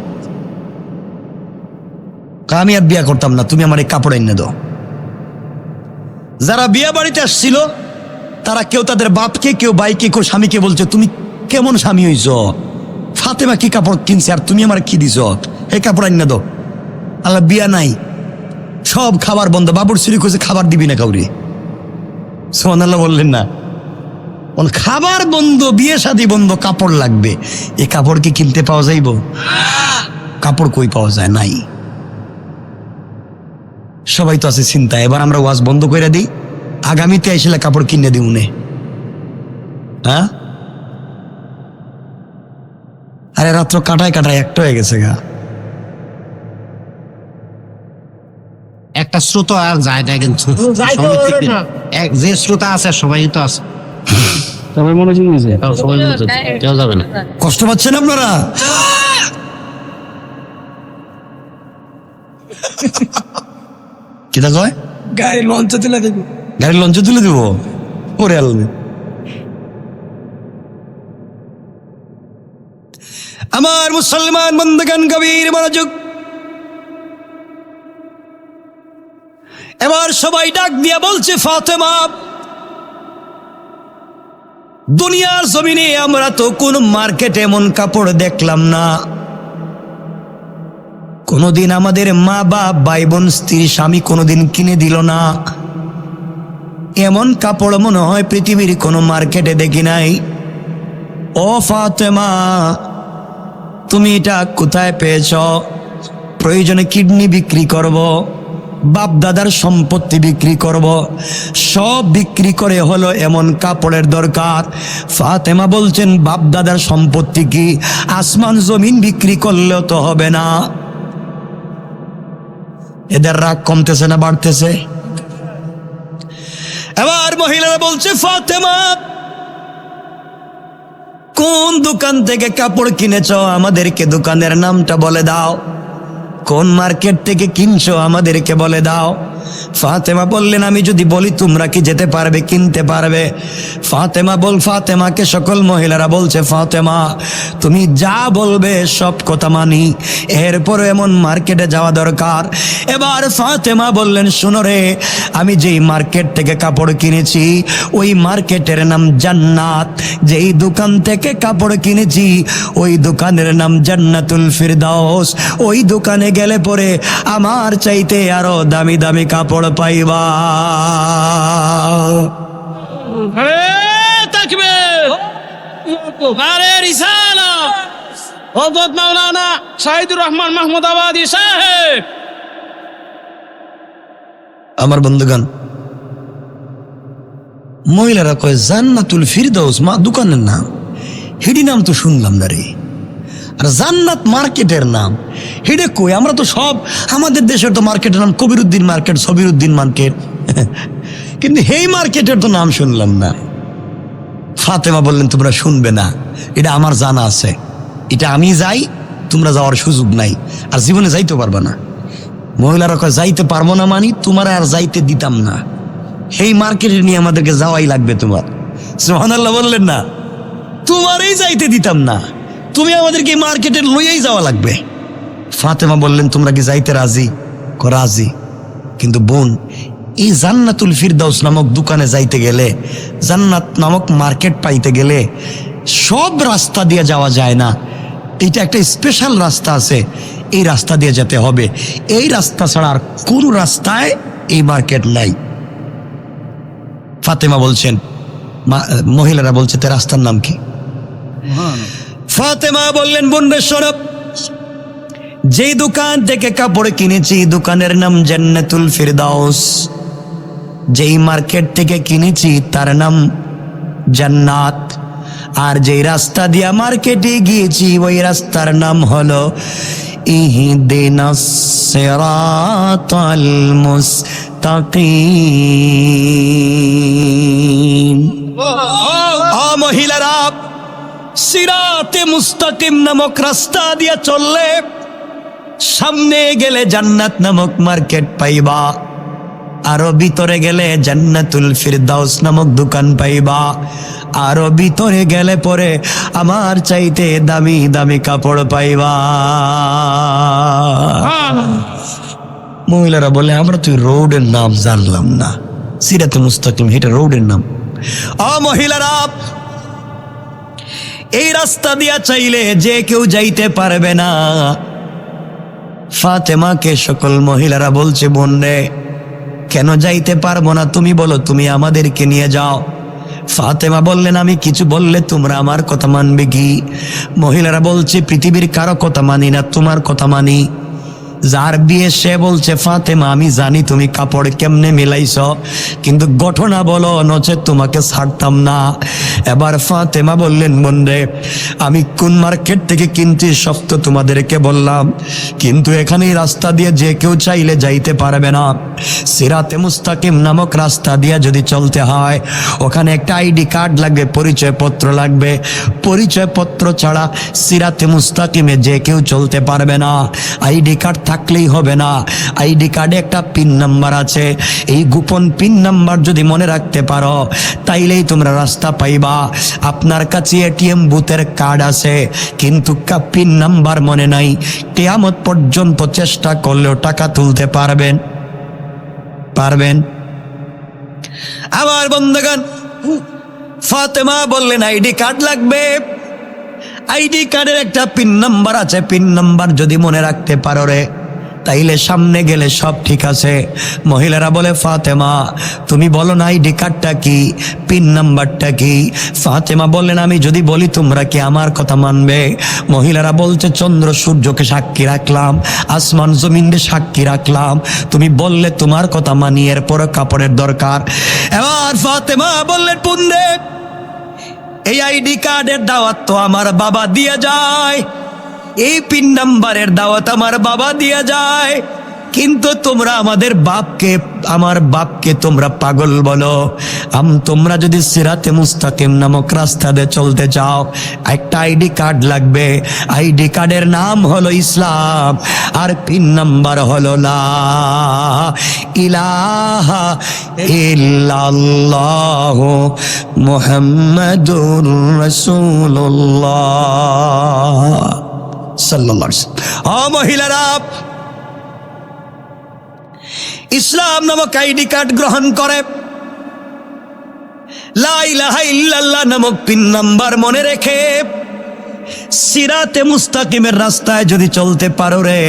আমি আর বিয়া করতাম না, তুমি আমার এই কাপড় এনে দাও। যারা বিয়া বাড়িতে আসছিল তারা কেউ তাদের বাপকে, কেউ ভাইকে, কেউ স্বামীকে বলছে, তুমি কেমন স্বামী হইছ? ফাতেমা কি কাপড় কিনছে আর তুমি আমার কি দিছ? এই কাপড় এনে দাও। আল্লাহ, বিয়া নাই, সব খাবার বন্ধ। বাবুর সিঁড়ি কইছে খাবার দিবি না কাউরি। সুবহানাল্লাহ বললেন না? খাবার বন্ধ, বিয়ে শাদী বন্ধ, কাপড় লাগবে। এই কাপড় কি কিনতে পাওয়া যাইব? কাপড় কই পাওয়া যায়? নাই। সবাই তো আছে চিন্তা, এবার আমরা ওয়াজ বন্ধ করে দিই, আগামীতে এসে কাপড় কিনে দিই উনি। হ্যাঁ, আরে রাত্র কাটায় কাটায় একটা হয়ে গেছে গা। একটা শ্রোতা আর যায় না, কিন্তু যে শ্রোতা আছে সবাই তো আছে, সবাই মনোযোগ নিয়েছে। সবাই কেউ যাবে না। কষ্ট পাচ্ছেন আপনারা? কিতা কয়? গাড়ি লঞ্চে তুলে দেবো। গাড়ির লঞ্চে তুলে দিব? ওরে আল্লাহ। আমার মুসলমান বন্ধুগণ, গভীর মনোযোগ। এবার সবাই ডাক দিয়া বলছে, ফাতেমা, দুনিয়ার জমিনে আমরা তো কোন মার্কেটে এমন কাপড় দেখলাম না। কোনদিন আমাদের মা বাপ, ভাই বোন, স্ত্রী, স্বামী কোনদিন কিনে দিল না। এমন কাপড় মনে হয় পৃথিবীর কোনো মার্কেটে দেখি নাই। ও ফাতেমা, তুমি এটা কোথায় পেয়েছ? প্রয়োজনে কিডনি বিক্রি করব, বাপ দাদার সম্পত্তি বিক্রি করব, সব বিক্রি করে হলো এমন কাপড়ের দরকার। ফাতেমা বলছেন, বাপ দাদার সম্পত্তি কি আসমান জমিন বিক্রি করলেও তো হবে না। এদের রাগ কমতেছে না বাড়তেছে? এবার মহিলারা বলছে, ফাতেমা, কোন দোকান থেকে কাপড় কিনেছ আমাদেরকে দোকানের নামটা বলে দাও। কোন মার্কেট থেকে কিনছো আমাদেরকে বলে দাও। ফাতেমা বললেন, আমি যদি বলি তোমরা কি যেতে পারবে, কিনতে পারবে? ফাতেমাকে সকল মহিলারা বলছে, ফাতেমা তুমি যা বলবে সব কথা মানি, এরপর এমন মার্কেটে যাওয়া দরকার। এবার ফাতেমা বললেন, শোনো রে, আমি যেই মার্কেট থেকে কাপড় কিনেছি ওই মার্কেটের নাম জান্নাত। যেই দোকান থেকে কাপড় কিনেছি ওই দোকানের নাম জান্নাতুল ফিরদাউস। ওই দোকানে গেলে পরে আমার চাইতে আরো দামি দামি কাপড় পাইবা। মাওলানা শাহিদুর রহমান মাহমুদাবাদী সাহেব। আমার বন্ধুগণ, মহিলারা কয় জান্নাতুল ফিরদাউস মা দোকানের নাম, হিডি নাম তো শুনলাম না রে। আর জান্নাত মার্কেটের নাম, হিডে কই? আমরা তো সব, আমাদের দেশের তো মার্কেটের নাম কবিরউদ্দিন মার্কেট, সবিরউদ্দিন মার্কেট, কিন্তু এই মার্কেটের তো নাম শুনলাম না। ফাতেমা বললেন, তোমরা শুনবে না, এটা আমার জানা আছে, এটা আমি যাই, তোমরা যাওয়ার সুযোগ নাই, আর জীবনে যাইতে পারবা না। মহিলারা কয়, যাইতে পারবো না মানি? তোমার আর যাইতে দিতাম না, এই মার্কেটে নিয়ে আমাদেরকে যাওয়াই লাগবে তোমার। সুবহানাল্লাহ বললেন না? তোমারই যাইতে দিতাম না, তুমি আমাদেরকে মার্কেটে লইয়াই যাওয়া লাগবে। ফাতেমা বললেন, তোমরা কি যাইতে রাজি? রাজি, কিন্তু বোন, এই জান্নাতুল ফিরদাউস নামক দোকানে যাইতে গেলে, জান্নাত নামক মার্কেট পাইতে গেলে সব রাস্তা দিয়ে যাওয়া যায় না। এটা একটা স্পেশাল রাস্তা আছে, এই রাস্তা দিয়ে যেতে হবে। এই রাস্তা ছাড়া আর কোন রাস্তায় এই মার্কেট নাই। ফাতেমা বলছেন, মহিলারা বলছে, তে রাস্তার নাম কি? ফাতেমা বললেন, বোনরে শোনো, যেই দোকান থেকে কাপড় কিনেছি দোকানের নাম জান্নাতুল ফিরদাউস। যেই মার্কেট থেকে কিনেছি তার নাম জান্নাত। আর যেই রাস্তা দিয়া মার্কেটে গিয়েছি ওই রাস্তার নাম হলো ইহদিনাস সিরাতাল মুস্তাকিম। মহিলারা, সিরাতে মুস্তাকিম নামক রাস্তা দিয়া চললে সামনে গেলে জান্নাত নামক মার্কেট পাইবা। আরো ভিতরে গেলে জান্নাতুল ফিরদাউস নামক দোকান পাইবা, আরো ভিতরে গেলে পরে আমার চাইতে দামি দামি কাপড় পাইবা। মহিলারা বলে আমরা তুই রোডের নাম জানলাম না, সিরাতে মুস্তাকিম এটা রোডের নাম। মহিলারা, এই রাস্তা দিয়া চাইলে যে কেউ যাইতে পারবে না। ফাতেমাকে সকল মহিলারা বলছে, বোন রে কেন যাইতে পারবো না, তুমি বলো, তুমি আমাদেরকে নিয়ে যাও। ফাতেমা বললেন, আমি কিছু বললে তোমরা আমার কথা মানবে কি? মহিলারা বলছে, পৃথিবীর কারো কথা মানি না, তোমার কথা মানি। যার বিয়ে সে বলছে, ফাতেমা আমি জানি তুমি কাপড় কেমনে মিলাইছ, কিন্তু ঘটনা বলো, নচেত তোমাকে ছাড়তাম না। এবার ফাতেমা বললেন, বোনরে আমি কোন মার্কেট থেকে কিনছি সব তো তোমাদেরকে বললাম, কিন্তু এখানে এই রাস্তা দিয়ে যে কেউ চাইলে যাইতে পারবে না। সিরাতে মুস্তাকিম নামক রাস্তা দিয়ে যদি চলতে হয়, ওখানে একটা আইডি কার্ড লাগবে, পরিচয়পত্র লাগবে। পরিচয়পত্র ছাড়া সিরাতে মুস্তাকিমে যে কেউ চলতে পারবে না। আইডি কার্ড থাকলেই হবে না, আইডি কার্ডে একটা পিন নাম্বার আছে। এই গোপন পিন নাম্বার যদি মনে রাখতে পারো তাইলেই তোমরা রাস্তা পাইবা। আপনার কাছে এটিএম বুথের কার্ড আছে, কিন্তু পিন নাম্বার মনে নাই, কিয়ামত পর্যন্ত চেষ্টা করলেও টাকা তুলতে পারবেন? আমার বন্ধুগণ, ফাতেমা বললেন আইডি কার্ড লাগবে। আইডি কার্ডের একটা পিন নাম্বার আছে, পিন নাম্বার যদি মনে রাখতে পারো রে তাইলে সামনে গেলে সব ঠিক আছে। মহিলারা বলে, ফাতেমা তুমি বলো না আইডি কার্ডটা কি, পিন নাম্বারটা কি? ফাতেমা বললেন, আমি যদি বলি তোমরা কি আমার কথা মানবে? মহিলারা বলছে, চন্দ্র সূর্যকে সাক্ষী রাখলাম, আসমান জমিনকে সাক্ষী রাখলাম, তুমি বললে তোমার কথা মানি, এরপর কাপড়ের দরকার। এবার ফাতেমা বললেন, পুন্দে এই আইডি কার্ডের দাওয়াত তো আমার বাবা দিয়ে যায়, এই পিন নাম্বারের দাওয়াত আমার বাবা দিয়ে যায়, কিন্তু তোমরা আমার বাপকে তোমরা পাগল বলো। তোমরা যদি সিরাতে মুস্তাকিম নামক রাস্তা দিয়ে চলতে চাও, একটা আইডি কার্ড লাগবে। আইডি কার্ডের নাম হলো ইসলাম, আর পিন নাম্বার হলো লা ইলাহা ইল্লাল্লাহু মুহাম্মাদুর রাসূলুল্লাহ সাল্লাল্লাহু আলাইহি ওয়াসাল্লাম। মহিলারা, ইসলাম নামক আইডি কার্ড গ্রহণ করে, লা ইলাহা ইল্লাল্লাহ নামক পিন নাম্বার মনে রেখে সিরাতে মুস্তাকিমের রাস্তায় যদি চলতে পারো রে,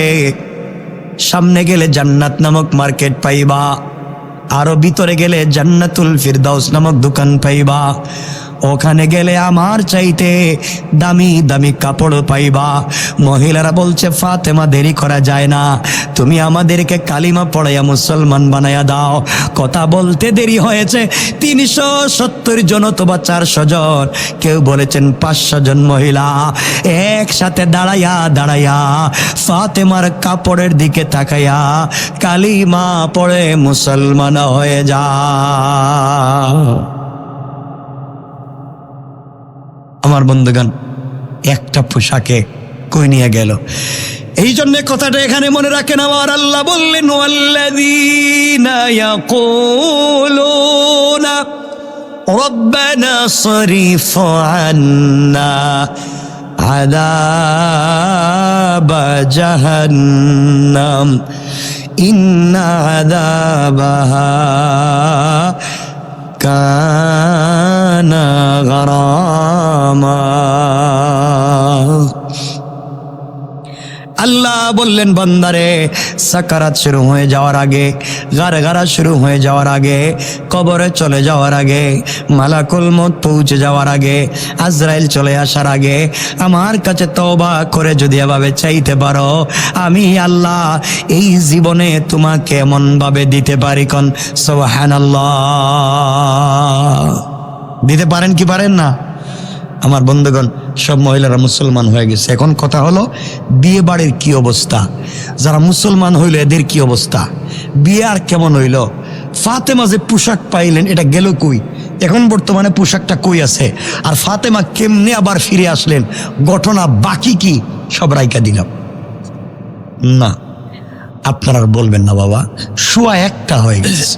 সামনে গেলে জান্নাত নামক মার্কেট পাইবা, আরো ভিতরে গেলে জান্নাতুল ফিরদাউস নামক দোকান পাইবা। ওখানে গেলে আমার চাইতে দামি দামি কাপড় পাইবা। মহিলারা বলছে, ফাতেমা দেরি করা যায় না, তুমি আমাদেরকে কালিমা পড়াইয়া মুসলমান বানাইয়া দাও। কথা বলতে দেরি হয়েছে 370 জন অথবা 400 জন, কেউ বলেছেন 500 জন মহিলা একসাথে দাঁড়াইয়া ফাতেমার কাপড়ের দিকে তাকাইয়া কালিমা পড়ে মুসলমান হয়ে যা। আমার বন্ধুগণ, একটা পোশাকে কই নিয়ে গেল। এই জন্য কথাটা এখানে মনে রাখেন। আমার আল্লাহ বললেন, ওয়াল্লাযীনা ইয়াকুলুনা রব্বানা সরিফ আন্না আযাব জাহান্নাম ইন্না আযাবাহা কানা গারামা। আল্লাহ বললেন, বান্দারে সাকারাত শুরু হয়ে যাওয়ার আগে, গারগারা শুরু হয়ে যাওয়ার আগে, কবরে চলে যাওয়ার আগে, মালাকুল মউত পৌঁছে যাওয়ার আগে, আজরাইল চলে আসার আগে আমার কাছে তওবা করে যদি এভাবে চাইতে পারো, আমি আল্লাহ এই জীবনে তোমাকে এমন ভাবে দিতে পারি। কোন সুবহানাল্লাহ। দিতে পারেন কি পারেন না? আমার বন্ধুগণ, সব মহিলারা মুসলমান হয়ে গেছে। এখন কথা হলো, বিয়ে বাড়ির কি অবস্থা? যারা মুসলমান হইল এদের কি অবস্থা? বিয়ে আর কেমন হইল? ফাতেমা যে পোশাক পাইলেন, এটা গেল কই? এখন বর্তমানে পোশাকটা কই আছে? আর ফাতেমা কেমনে আবার ফিরে আসলেন? ঘটনা বাকি কি সব রাইকা দিলাম না। আপনারা আর বলবেন না বাবা, 1:15 হয়ে গেছে।